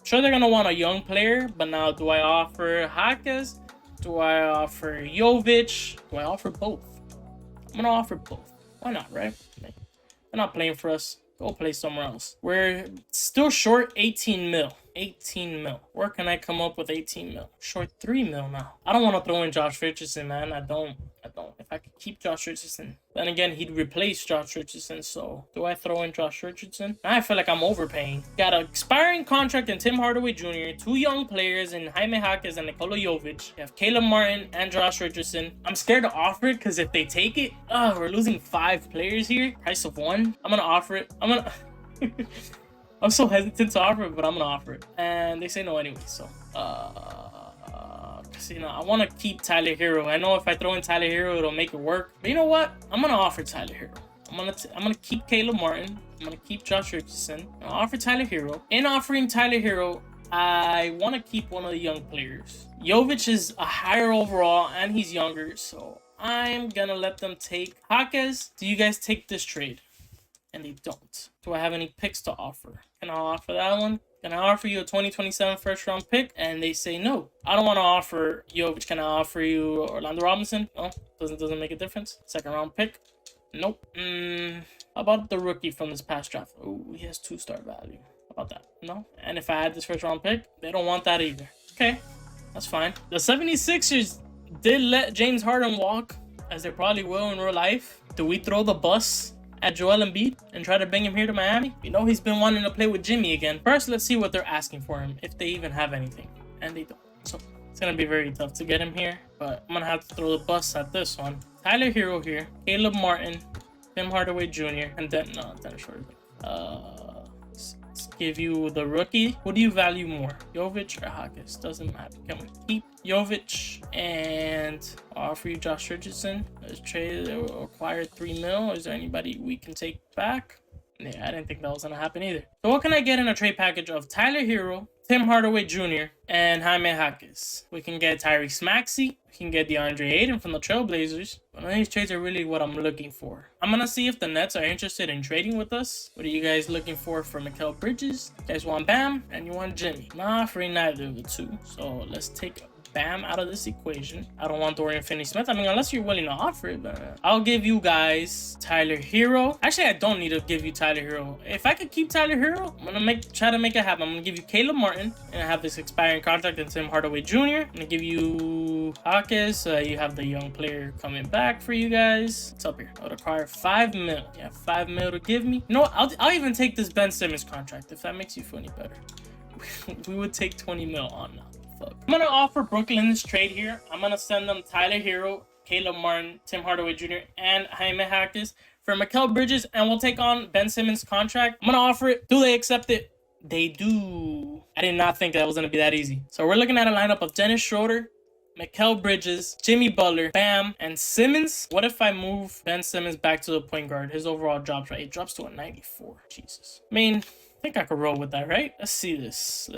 Sure, they're gonna want a young player, but now do I offer Jaquez? Do I offer Jovic? Do I offer both? I'm gonna offer both. Why not, right? They're not playing for us. Go play somewhere else. We're still short 18 mil. 18 mil. Where can I come up with 18 mil? Short 3 mil now. I don't want to throw in Josh Richardson, man. I don't. If I could keep Josh Richardson, then again, he'd replace Josh Richardson. So do I throw in Josh Richardson? Now I feel like I'm overpaying. Got an expiring contract in Tim Hardaway Jr., 2 young players in Jaime Jaquez and Nikola Jovic. You have Caleb Martin and Josh Richardson. I'm scared to offer it because if they take it, we're losing 5 players here. Price of 1. I'm gonna offer it. I'm so hesitant to offer it, but I'm gonna offer it. And they say no anyway, so you know, I want to keep Tyler Hero. I know if I throw in Tyler Hero, it'll make it work. But you know what? I'm gonna offer Tyler Hero. I'm gonna keep Caleb Martin. I'm gonna keep Josh Richardson. I'll offer Tyler Hero. In offering Tyler Hero, I want to keep one of the young players. Jovic is a higher overall, and he's younger, so I'm gonna let them take Jaquez. Do you guys take this trade? And they don't. Do I have any picks to offer? Can I offer that one? Can I offer you a 2027 first round pick? And they say no. I don't want to offer Jovic. Can I offer you Orlando Robinson? No, doesn't make a difference. Second round pick? Nope. How about the rookie from this past draft? Oh, he has 2-star value. How about that? No. And if I had this first round pick, they don't want that either. Okay, that's fine. The 76ers did let James Harden walk, as they probably will in real life. Do we throw the bus at Joel Embiid and try to bring him here to Miami? You know he's been wanting to play with Jimmy again. First, let's see what they're asking for him, if they even have anything. And they don't. So it's gonna be very tough to get him here, but I'm gonna have to throw the bus at this one. Tyler Hero here, Caleb Martin, Tim Hardaway Jr., and Dennis Schroeder. Let's give you the rookie. What do you value more, Jovic or Jaquez? Doesn't matter. Can we keep Jovic and offer you Josh Richardson? Let's trade, acquire 3 mil. Is there anybody we can take back? Yeah, I didn't think that was gonna happen either. So what can I get in a trade package of Tyler Hero, Tim Hardaway Jr., and Jaime Jaquez? We can get Tyrese Maxey. We can get DeAndre Ayton from the Trailblazers. None of these trades are really what I'm looking for. I'm gonna see if the Nets are interested in trading with us. What are you guys looking for Mikal Bridges? You guys want Bam and you want Jimmy? Nah, for neither of the two. So let's take Bam out of this equation. I don't want Dorian Finney-Smith. I mean, unless you're willing to offer it, but I'll give you guys Tyler Hero. Actually, I don't need to give you Tyler Hero. If I could keep Tyler Hero, I'm gonna try to make it happen. I'm gonna give you Caleb Martin, and I have this expiring contract and Tim Hardaway Jr. I'm gonna give you Jaquez. You have the young player coming back for you guys. It's up here. I would acquire 5 mil. Yeah, 5 mil to give me. You know what? I'll even take this Ben Simmons contract if that makes you feel any better. We would take 20 mil on now. Fuck. I'm gonna offer Brooklyn this trade here. I'm gonna send them Tyler Hero, Caleb Martin, Tim Hardaway Jr., and Jaime Jaquez for Mikal Bridges, and we'll take on Ben Simmons' contract. I'm gonna offer it. Do they accept it? They do. I did not think that was gonna be that easy. So we're looking at a lineup of Dennis Schroeder, Mikal Bridges, Jimmy Butler, Bam, and Simmons. What if I move Ben Simmons back to the point guard? His overall drops, right? It drops to a 94. Jesus. I mean, I think I could roll with that, right? Let's see this.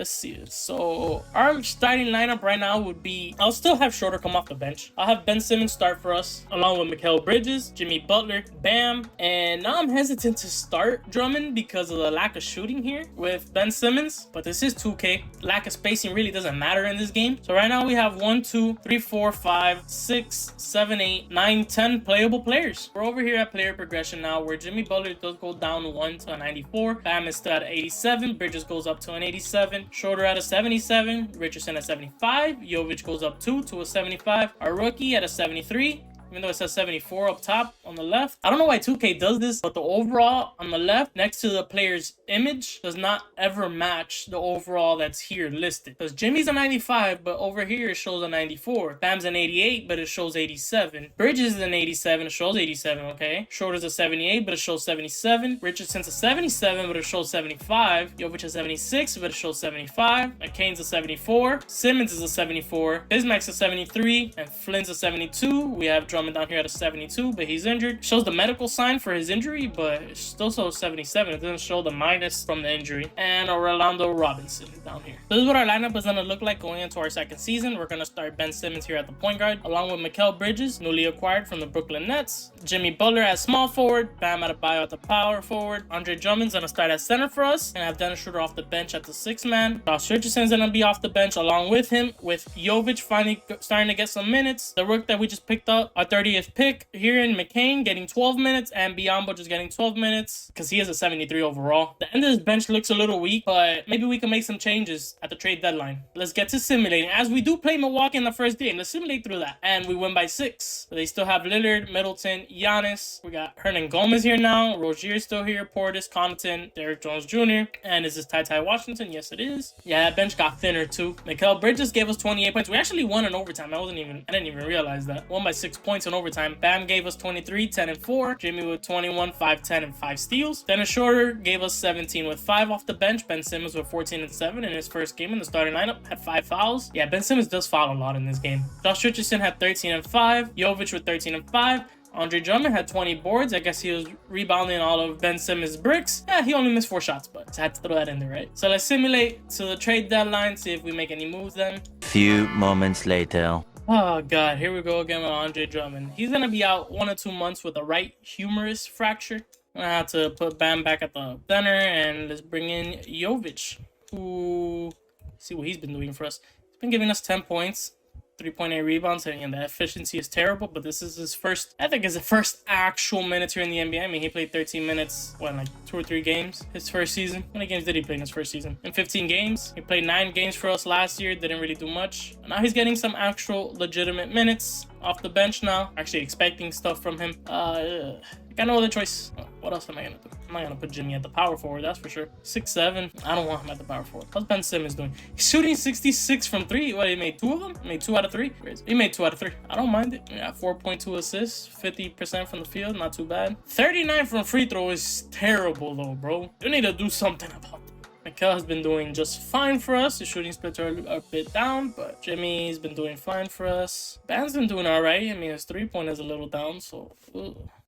So our starting lineup right now would be, I'll still have Schroeder come off the bench. I'll have Ben Simmons start for us, along with Mikal Bridges, Jimmy Butler, Bam. And now I'm hesitant to start Drummond because of the lack of shooting here with Ben Simmons. But this is 2K. Lack of spacing really doesn't matter in this game. So right now we have 1, 2, 3, 4, 5, 6, 7, 8, 9, 10 playable players. We're over here at player progression now, where Jimmy Butler does go down 1 to a 94. Bam is still at 87. Bridges goes up to an 87. Schroeder at a 77. Richardson at 75. Jovic goes up 2 to a 75. Our rookie at a 73. Even though it says 74 up top on the left. I don't know why 2K does this, but the overall on the left next to the player's image does not ever match the overall that's here listed. Because Jimmy's a 95, but over here it shows a 94. Bam's an 88, but it shows 87. Bridges is an 87, it shows 87, okay? Schroeder's a 78, but it shows 77. Richardson's a 77, but it shows 75. Jovic a 76, but it shows 75. McCain's a 74. Simmons is a 74. Bismack's a 73. And Flynn's a 72. We have Drummond down here at a 72, but he's injured. Shows the medical sign for his injury, but it still shows 77. It doesn't show the minus from the injury. And Orlando Robinson down here. This is what our lineup is going to look like going into our second season. We're going to start Ben Simmons here at the point guard, along with Mikal Bridges, newly acquired from the Brooklyn Nets. Jimmy Butler as small forward, Bam Adebayo at the power forward. Andre Drummond's going to start at center for us, and have Dennis Schroeder off the bench at the 6-man. Josh Richardson's going to be off the bench along with him, with Jovic finally starting to get some minutes. The rook that we just picked up, our 30th pick here in McCain, getting 12 minutes, and Biyombo just getting 12 minutes because he has a 73 overall. The end of this bench looks a little weak, but maybe we can make some changes at the trade deadline. Let's get to simulating, as we do play Milwaukee in the first game. Let's simulate through that, and we win by 6. They still have Lillard, Middleton, Giannis. We got Hernan Gomez here now, Rozier still here, Portis, Connaughton, Derrick Jones Jr. And is this Ty Washington? Yes, it is. Yeah, that bench got thinner too. Mikal Bridges gave us 28 points. We actually won in overtime. I didn't even realize that. Won by 6 points in overtime. Bam gave us 23, 10 and 4. Jimmy with 21, 5, 10 and 5 steals. Dennis Schroeder gave us 17 with 5 off the bench. Ben Simmons with 14 and 7 in his first game in the starting lineup. Had 5 fouls. Yeah, Ben Simmons does foul a lot in this game. Josh Richardson had 13 and 5. Jovic with 13 and 5. Andre Drummond had 20 boards. I guess he was rebounding all of Ben Simmons' bricks. Yeah, he only missed 4 shots, but I had to throw that in there, right? So let's simulate to the trade deadline, see if we make any moves then. Few moments later. Oh, God. Here we go again with Andre Drummond. He's going to be out 1 or 2 months with a right humerus fracture. I'm going to have to put Bam back at the center, and let's bring in Jovic, who... see what he's been doing for us. He's been giving us 10 points. 3.8 rebounds, and the efficiency is terrible, but this is his first, I think, his first actual minutes here in the NBA. I mean, he played 13 minutes, what, like 2 or 3 games his first season. How many games did he play in his first season? In 15 games. He played 9 games for us last year, didn't really do much. Now he's getting some actual legitimate minutes off the bench now. Actually expecting stuff from him. Got no other choice. What else am I gonna do? I'm not gonna put Jimmy at the power forward, that's for sure. 6'7". I don't want him at the power forward. How's Ben Simmons doing? He's shooting 66 from 3. What, he made 2 of them? He made 2 out of 3? He made 2 out of 3. I don't mind it. Yeah, 4.2 assists, 50% from the field, not too bad. 39 from free throw is terrible though, bro. You need to do something about it. Mikal has been doing just fine for us. His shooting splits are a bit down, but Jimmy's been doing fine for us. Bam's been doing all right. I mean, his 3-point is a little down, so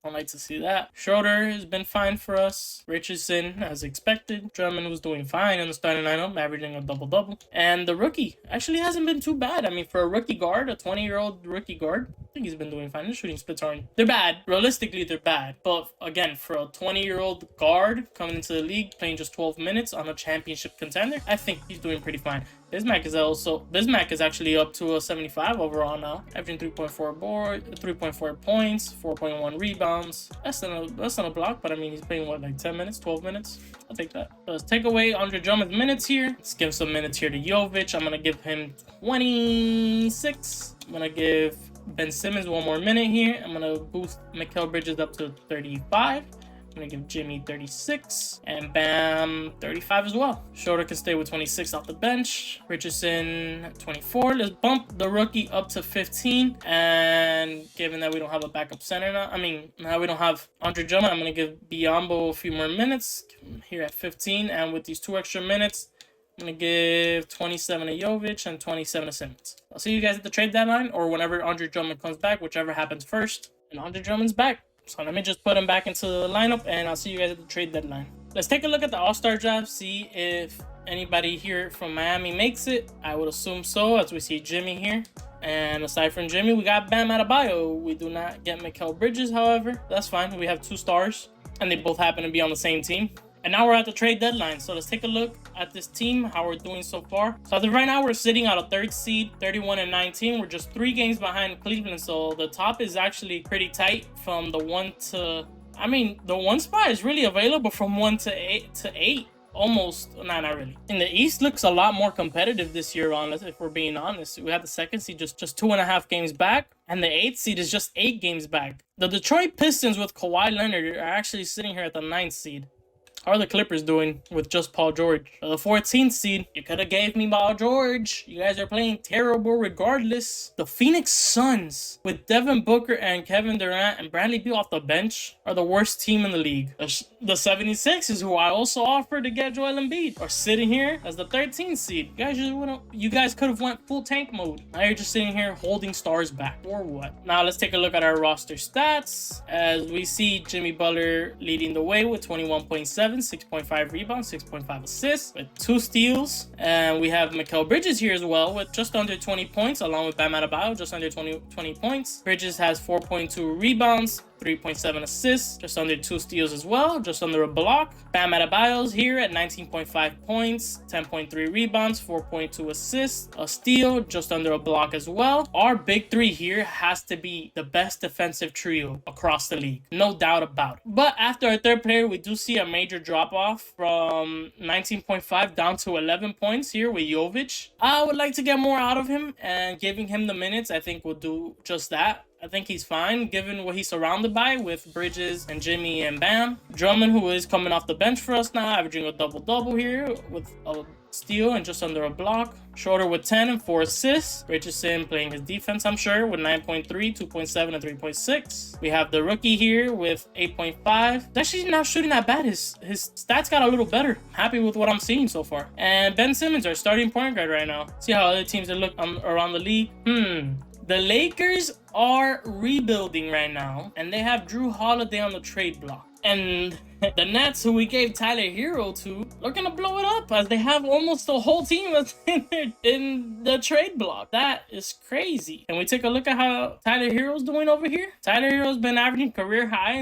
don't like to see that. Schroeder has been fine for us. Richardson, as expected. Drummond was doing fine in the starting lineup, averaging a double-double. And the rookie actually hasn't been too bad. I mean, for a rookie guard, a 20-year-old rookie guard, I think he's been doing fine. His shooting splits aren't... they're bad. Realistically, they're bad. But again, for a 20-year-old guard coming into the league, playing just 12 minutes on a championship contender, I think he's doing pretty fine. Bismack is actually up to a 75 overall now, averaging 3.4 points, 4.1 rebounds. Less than a block, but I mean, he's playing what, like 10 minutes, 12 minutes? I'll take that. So let's take away Andre Drummond's minutes here. Let's give some minutes here to Jovic. I'm gonna give him 26. I'm gonna give Ben Simmons 1 more minute here. I'm gonna boost Mikal Bridges up to 35. I'm gonna give Jimmy 36 and Bam 35 as well. Schroeder can stay with 26 off the bench. Richardson 24. Let's bump the rookie up to 15. And given that we don't have a backup center now, now we don't have Andre Drummond, I'm gonna give Biyombo a few more minutes here at 15. And with these 2 extra minutes, I'm gonna give 27 to Jovic and 27 to Simmons. I'll see you guys at the trade deadline or whenever Andre Drummond comes back, whichever happens first. And Andre Drummond's back. So let me just put him back into the lineup, and I'll see you guys at the trade deadline. Let's take a look at the All-Star draft, see if anybody here from Miami makes it. I would assume so, as we see Jimmy here. And aside from Jimmy, we got Bam Adebayo. We do not get Mikal Bridges, however. That's fine. We have 2 stars, and they both happen to be on the same team. And now we're at the trade deadline. So let's take a look at this team, how we're doing so far. So as of right now, we're sitting at a 3rd seed, 31 and 19. We're just 3 games behind Cleveland. So the top is actually pretty tight from the 1 to... I mean, the 1 spot is really available from 1 to 8. Almost, not really. And the East looks a lot more competitive this year, honestly, if we're being honest. We have the 2nd seed just 2.5 games back, and the 8th seed is just 8 games back. The Detroit Pistons with Kawhi Leonard are actually sitting here at the 9th seed. How are the Clippers doing with just Paul George? The 14th seed. You could have gave me Paul George. You guys are playing terrible regardless. The Phoenix Suns with Devin Booker and Kevin Durant and Bradley Beal off the bench are the worst team in the league. The 76ers, who I also offered to get Joel Embiid, are sitting here as the 13th seed. You guys could have went full tank mode. Now you're just sitting here holding stars back. Or what? Now let's take a look at our roster stats. As we see Jimmy Butler leading the way with 21.7, 6.5 rebounds, 6.5 assists, with 2 steals. And we have Mikal Bridges here as well with just under 20 points, along with Bam Adebayo, just under 20 points. Bridges has 4.2 rebounds, 3.7 assists, just under 2 steals as well, just under a block. Bam Adebayo's here at 19.5 points, 10.3 rebounds, 4.2 assists, a steal, just under a block as well. Our big three here has to be the best defensive trio across the league, no doubt about it. But after our third player, we do see a major drop off from 19.5 down to 11 points here with Jovic. I would like to get more out of him, and giving him the minutes I think will do just that. I think he's fine given what he's surrounded by with Bridges and Jimmy and Bam. Drummond, who is coming off the bench for us now, averaging a double-double here with a steal and just under a block. Schroeder with 10 and 4 assists. Richardson playing his defense, I'm sure, with 9.3, 2.7, and 3.6. We have the rookie here with 8.5. He's actually not shooting that bad. His stats got a little better. Happy with what I'm seeing so far. And Ben Simmons, our starting point guard right now. See how other teams are looking around the league. The Lakers are rebuilding right now, and they have Drew Holiday on the trade block. And the Nets, who we gave Tyler Hero to, are gonna blow it up as they have almost the whole team that's in the trade block. That is crazy. And we take a look at how Tyler Hero's doing over here. Tyler Hero's been averaging career high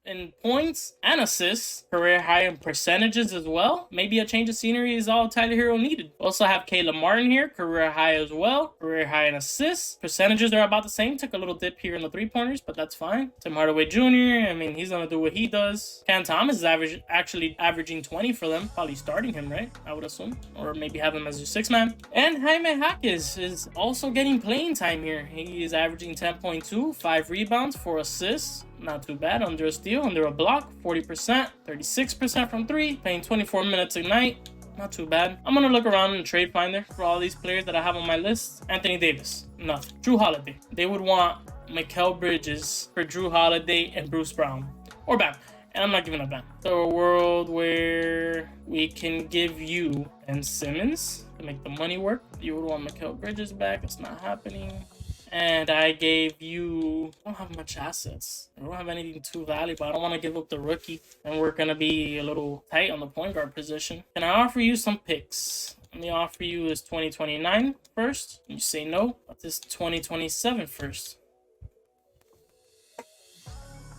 in points and assists, career high in percentages as well. Maybe a change of scenery is all Tyler Hero needed. Also have Caleb Martin here, career high as well, career high in assists. Percentages are about the same. Took a little dip here in the 3-pointers, but that's fine. Tim Hardaway Jr., I mean, he's gonna do what he does. Cam Thomas is actually averaging 20 for them. Probably starting him, right? I would assume. Or maybe have him as your 6-man. And Jaime Jaquez is also getting playing time here. He is averaging 10.2, 5 rebounds, 4 assists. Not too bad. Under a steal, under a block, 40%, 36% from 3, playing 24 minutes a night. Not too bad. I'm gonna look around in the trade finder for all these players that I have on my list. Anthony Davis, nothing. Drew Holiday. They would want Mikal Bridges for Drew Holiday and Bruce Brown. Or Bam. And I'm not giving up Bam. So a world where we can give you Ben Simmons to make the money work. You would want Mikal Bridges back. It's not happening. And I gave you... I don't have much assets. I don't have anything too valuable. I don't want to give up the rookie. And we're going to be a little tight on the point guard position. Can I offer you some picks? Let me offer you this 2029 first. You say no. But this 2027 first.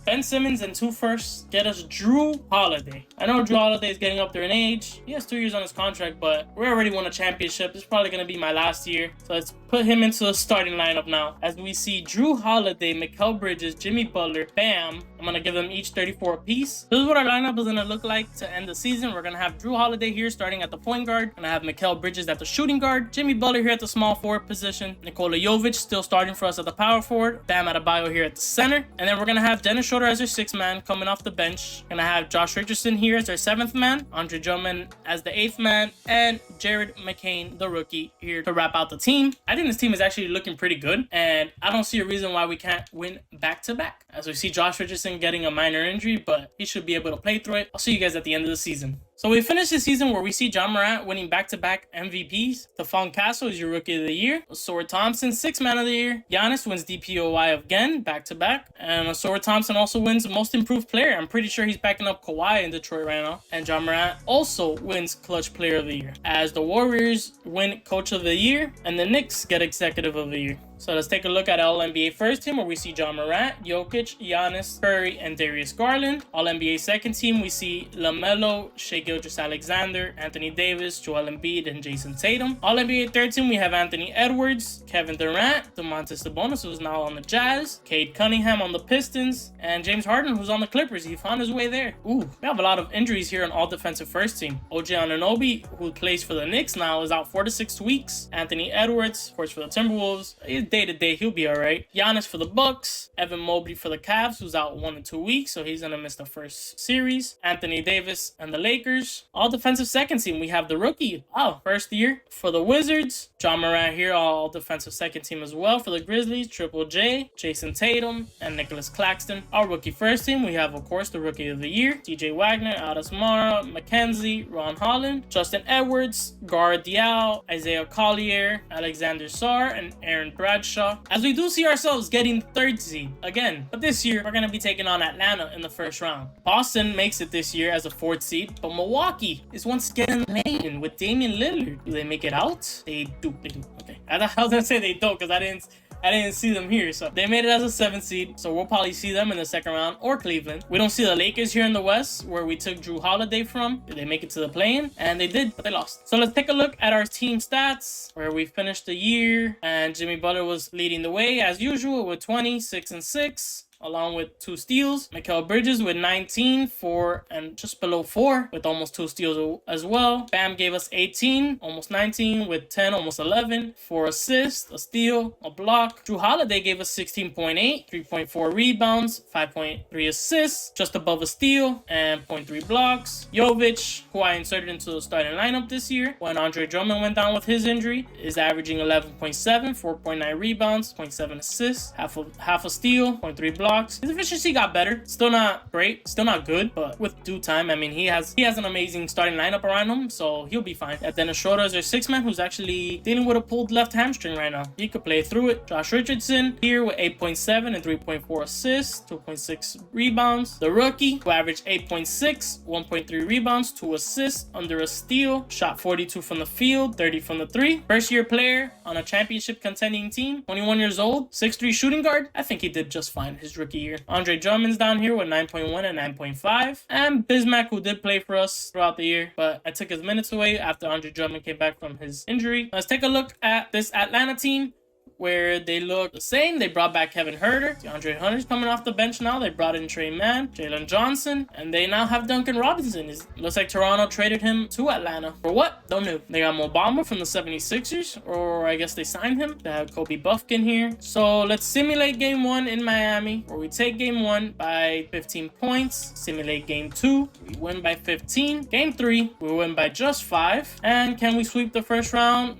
Ben Simmons and 2 firsts get us Drew Holiday. I know Drew Holiday is getting up there in age. He has 2 years on his contract, but we already won a championship. This is probably going to be my last year. So let's put him into the starting lineup now. As we see Drew Holiday, Mikal Bridges, Jimmy Butler, Bam. I'm going to give them each 34 apiece. This is what our lineup is going to look like to end the season. We're going to have Drew Holiday here starting at the point guard. We're going to have Mikal Bridges at the shooting guard. Jimmy Butler here at the small forward position. Nikola Jovic still starting for us at the power forward. Bam Adebayo here at the center. And then we're going to have Dennis Schroeder as our 6th man coming off the bench. Gonna have Josh Richardson here as our 7th man, Andre Drummond as the 8th man, and Jared McCain, the rookie, here to wrap out the team. I think this team is actually looking pretty good, and I don't see a reason why we can't win back-to-back. As we see Josh Richardson getting a minor injury, but he should be able to play through it. I'll see you guys at the end of the season. So we finished the season where we see John Morant winning back-to-back MVPs. Stephon Castle is your Rookie of the Year. Ausar Thompson, 6th Man of the Year. Giannis wins DPOY again, back-to-back. And Ausar Thompson also wins Most Improved Player. I'm pretty sure he's backing up Kawhi in Detroit right now. And John Morant also wins Clutch Player of the Year. As the Warriors win Coach of the Year, and the Knicks get Executive of the Year. So let's take a look at All-NBA first team, where we see John Morant, Jokic, Giannis, Curry, and Darius Garland. All-NBA second team, we see LaMelo, Shai Gilgeous-Alexander, Anthony Davis, Joel Embiid, and Jason Tatum. All-NBA third team, we have Anthony Edwards, Kevin Durant, Domantas Sabonis, who's now on the Jazz, Cade Cunningham on the Pistons, and James Harden, who's on the Clippers. He found his way there. Ooh, we have a lot of injuries here on all-defensive first team. OG Anunoby, who plays for the Knicks now, is out 4 to 6 weeks. Anthony Edwards, of course, for the Timberwolves. He's day-to-day, he'll be all right. Giannis for the Bucks, Evan Mobley for the Cavs, who's out 1 to 2 weeks, so he's gonna miss the first series. Anthony Davis and the Lakers. All defensive second team. We have the rookie. Oh, first year for the Wizards. John Morant here, all defensive second team as well for the Grizzlies. Triple J, Jason Tatum, and Nicholas Claxton. Our rookie first team, we have, of course, the rookie of the year. DJ Wagner, Aldis Mara, McKenzie, Ron Holland, Justin Edwards, Gar Diaw, Isaiah Collier, Alexander Sarr, and Aaron Bradshaw. As we do see ourselves getting third seed again, but this year we're going to be taking on Atlanta in the first round. Boston makes it this year as a 4th seed, but Milwaukee is once again laying with Damian Lillard. Do they make it out? They do. Okay. I was going to say they don't because I didn't see them here. So they made it as a 7th seed. So we'll probably see them in the second round or Cleveland. We don't see the Lakers here in the West where we took Drew Holiday from. Did they make it to the play-in? And they did, but they lost. So let's take a look at our team stats where we finished the year. And Jimmy Butler was leading the way as usual with 20, 6 and 6. Along with 2 steals. Mikal Bridges with 19, 4 and just below 4 with almost 2 steals as well. Bam gave us 18, almost 19 with 10, almost 11, 4 assists, a steal, a block. Drew Holiday gave us 16.8, 3.4 rebounds, 5.3 assists, just above a steal, and 0.3 blocks. Jovic, who I inserted into the starting lineup this year when Andre Drummond went down with his injury, is averaging 11.7, 4.9 rebounds, 0.7 assists, half a steal, 0.3 blocks. His efficiency got better. Still not great, still not good, but with due time, I mean, he has an amazing starting lineup around him, so he'll be fine. And Dennis Schroeder is their 6th man, who's actually dealing with a pulled left hamstring right now. He could play through it. Josh Richardson here with 8.7 and 3.4 assists, 2.6 rebounds. The rookie, who averaged 8.6, 1.3 rebounds, 2 assists, under a steal, shot 42 from the field, 30 from the 3. First year player on a championship contending team, 21 years old, 6'3 shooting guard. I think he did just fine his rookie year. Andre Drummond's down here with 9.1 and 9.5. And Bismack, who did play for us throughout the year, but I took his minutes away after Andre Drummond came back from his injury. Let's take a look at this Atlanta team, where they look the same. They brought back Kevin Huerter. DeAndre Hunter's coming off the bench now. They brought in Trey Mann, Jalen Johnson, and they now have Duncan Robinson. It looks like Toronto traded him to Atlanta. For what? Don't know. They got Mo Bamba from the 76ers, or I guess they signed him. They have Kobe Buffkin here. So let's simulate game 1 in Miami, where we take game 1 by 15 points. Simulate game 2. We win by 15. Game 3, we win by just 5. And can we sweep the first round?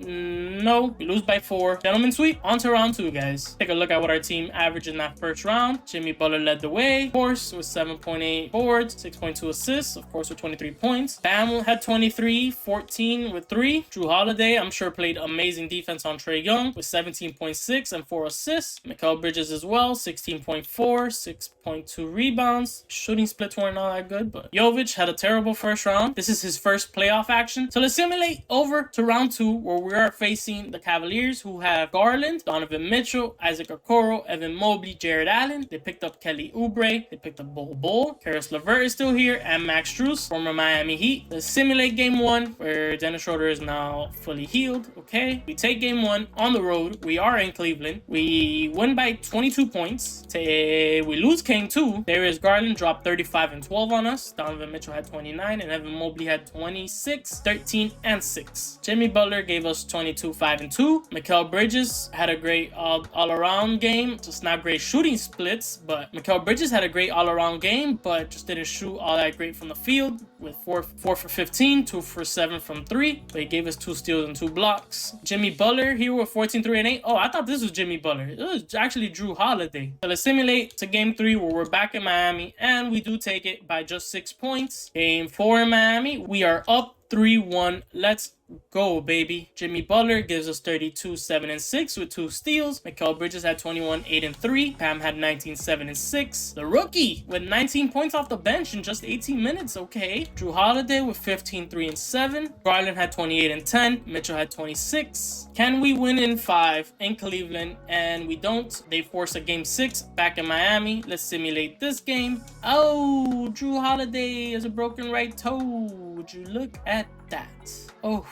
No. We lose by 4. Gentlemen sweep. On to round 2, guys. Take a look at what our team averaged in that first round. Jimmy Butler led the way, of course, with 7.8 boards, 6.2 assists, of course, with 23 points. Bam had 23, 14 with 3. Drew Holiday, I'm sure, played amazing defense on Trae Young with 17.6 and 4 assists. Mikal Bridges as well, 16.4, 6.2 rebounds. Shooting splits weren't all that good, but Jovic had a terrible first round. This is his first playoff action. So let's simulate over to round 2, where we are facing the Cavaliers, who have Garland, Donovan Mitchell, Isaac Okoro, Evan Mobley, Jared Allen. They picked up Kelly Oubre. They picked up Bol. Karis LeVert is still here, and Max Strus, former Miami Heat. Let's simulate game 1, where Dennis Schroeder is now fully healed. Okay, we take game 1 on the road. We are in Cleveland. We win by 22 points. We lose game 2. Darius Garland dropped 35 and 12 on us. Donovan Mitchell had 29, and Evan Mobley had 26, 13, and 6. Jimmy Butler gave us 22, 5, and 2. Mikal Bridges had a great all-around game. Just not great shooting splits, but Mikal Bridges had a great all-around game, but just didn't shoot all that great from the field with 4 for 15, 2 for 7 from 3. But he gave us 2 steals and 2 blocks. Jimmy Butler here with 14, 3, and 8. Oh, I thought this was Jimmy Butler. It was actually Drew Holiday. So let's simulate to game 3, where we're back in Miami, and we do take it by just 6 points. Game 4 in Miami, we are up 3-1. Let's go, baby. Jimmy Butler gives us 32, 7, and 6 with 2 steals. Mikal Bridges had 21, 8, and 3. Pam had 19, 7, and 6. The rookie with 19 points off the bench in just 18 minutes. Okay. Drew Holiday with 15, 3, and 7. Garland had 28 and 10. Mitchell had 26. Can we win in 5 in Cleveland? And we don't. They force a game 6 back in Miami. Let's simulate this game. Oh, Drew Holiday has a broken right toe. Would you look at that? Oh,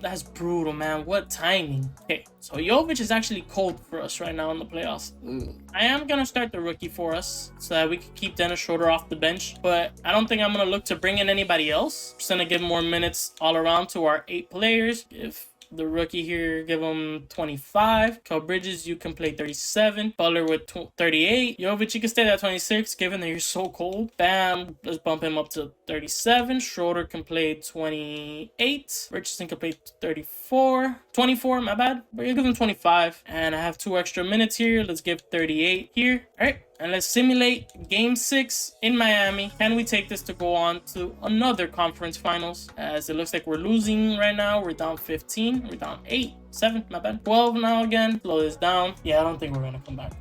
that's brutal, man. What timing. Okay, so Jovic is actually cold for us right now in the playoffs. I am going to start the rookie for us so that we can keep Dennis Schroeder off the bench, but I don't think I'm going to look to bring in anybody else. Just going to give more minutes all around to our 8 players. Give The rookie here, give him 25. Kel Bridges, you can play 37. Butler with 38. Jovic, you can stay at 26, given that you're so cold. Bam, let's bump him up to 37. Schroeder can play 28. Richardson can play 34. 24, my bad. But you give him 25. And I have 2 extra minutes here. Let's give 38 here. All right. And let's simulate game 6 in Miami. Can we take this to go on to another conference finals? As it looks like we're losing right now. We're down 15. We're down 8. 7, my bad. 12 now again. Slow this down. Yeah, I don't think we're going to come back.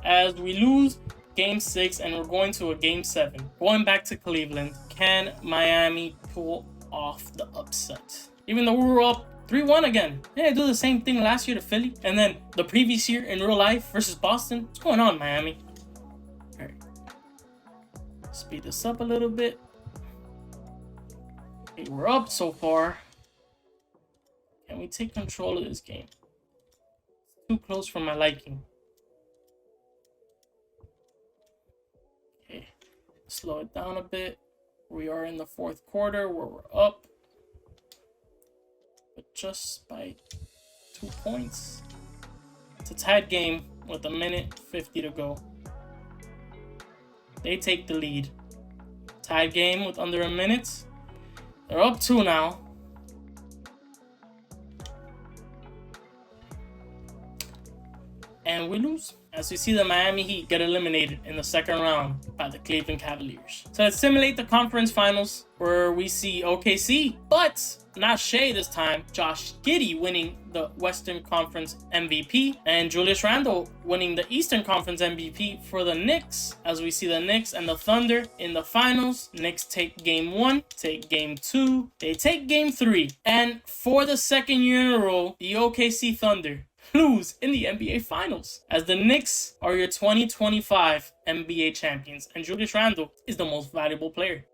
As we lose game 6 and we're going to a game 7. Going back to Cleveland. Can Miami pull off the upset? Even though we were up 3-1 again. Yeah, do the same thing last year to Philly. And then the previous year in real life versus Boston. What's going on, Miami? All right. Speed this up a little bit. Okay, we're up so far. Can we take control of this game? It's too close for my liking. Okay. Slow it down a bit. We are in the 4th quarter where we're up. But just by 2 points. It's a tied game with 1:50 to go. They take the lead. Tied game with under a minute. They're up 2 now. And we lose. As we see the Miami Heat get eliminated in the 2nd round by the Cleveland Cavaliers. So let's simulate the conference finals where we see OKC, but not Shea this time. Josh Giddey winning the Western Conference MVP and Julius Randle winning the Eastern Conference MVP for the Knicks. As we see the Knicks and the Thunder in the finals. Knicks take game 1, take game 2, they take game 3. And for the 2nd year in a row, the OKC Thunder lose in the NBA Finals, as the Knicks are your 2025 NBA champions, and Julius Randle is the most valuable player.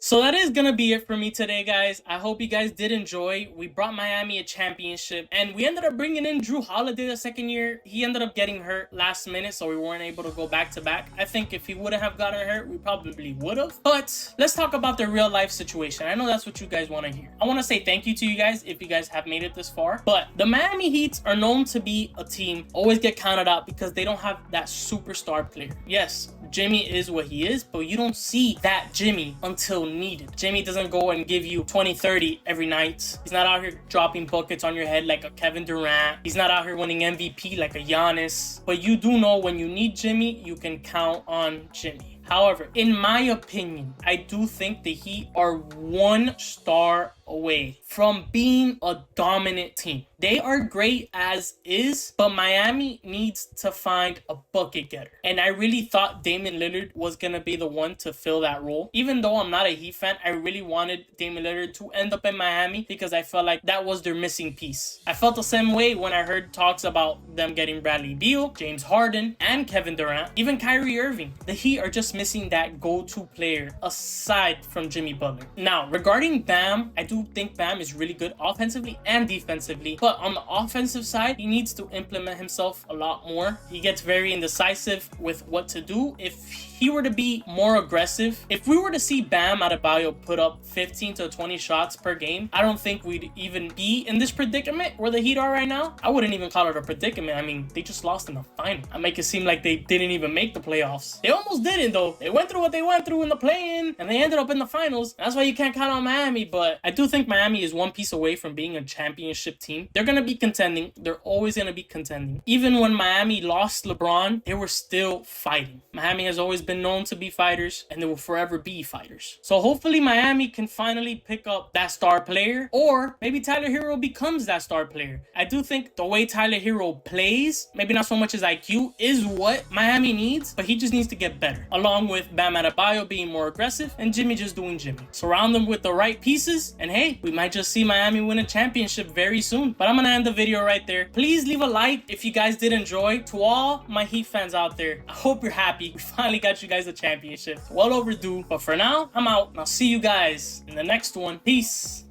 So that is gonna be it for me today, guys. I hope you guys did enjoy. We brought Miami a championship, and we ended up bringing in Jrue Holiday the 2nd year. He ended up getting hurt last minute, so we weren't able to go back to back. I think if he wouldn't have gotten hurt, we probably would have. But let's talk about the real life situation. I know that's what you guys want to hear. I want to say thank you to you guys if you guys have made it this far. But the Miami Heat are known to be a team always get counted out because they don't have that superstar player. Yes, Jimmy is what he is, but you don't see that Jimmy until needed. Jimmy doesn't go and give you 20-30 every night. He's not out here dropping buckets on your head like a Kevin Durant. He's not out here winning MVP like a Giannis. But you do know when you need Jimmy, you can count on Jimmy. However, in my opinion, I do think the Heat are 1 star away from being a dominant team. They are great as is, but Miami needs to find a bucket getter. And I really thought Damian Lillard was going to be the one to fill that role. Even though I'm not a Heat fan, I really wanted Damian Lillard to end up in Miami because I felt like that was their missing piece. I felt the same way when I heard talks about them getting Bradley Beal, James Harden, and Kevin Durant, even Kyrie Irving. The Heat are just missing that go-to player aside from Jimmy Butler. Now, regarding Bam, I do think Bam is really good offensively and defensively, but on the offensive side, he needs to implement himself a lot more. He gets very indecisive with what to do. If he were to be more aggressive, if we were to see Bam Adebayo put up 15 to 20 shots per game, I don't think we'd even be in this predicament where the Heat are right now. I wouldn't even call it a predicament. I mean, they just lost in the final. I make it seem like they didn't even make the playoffs. They almost didn't though. They went through what they went through in the play-in and they ended up in the finals. That's why you can't count on Miami, but I do think Miami is 1 piece away from being a championship team. They're going to be contending. They're always going to be contending. Even when Miami lost LeBron, they were still fighting. Miami has always been known to be fighters, and they will forever be fighters. So hopefully Miami can finally pick up that star player, or maybe Tyler Hero becomes that star player. I do think the way Tyler Hero plays, maybe not so much as IQ, is what Miami needs, but he just needs to get better. Along with Bam Adebayo being more aggressive and Jimmy just doing Jimmy. Surround them with the right pieces, and hey, we might just see Miami win a championship very soon. But I'm gonna end the video right there. Please leave a like if you guys did enjoy. To all my Heat fans out there, I hope you're happy. We finally got you guys a championship. Well overdue. But for now, I'm out, and I'll see you guys in the next one. Peace.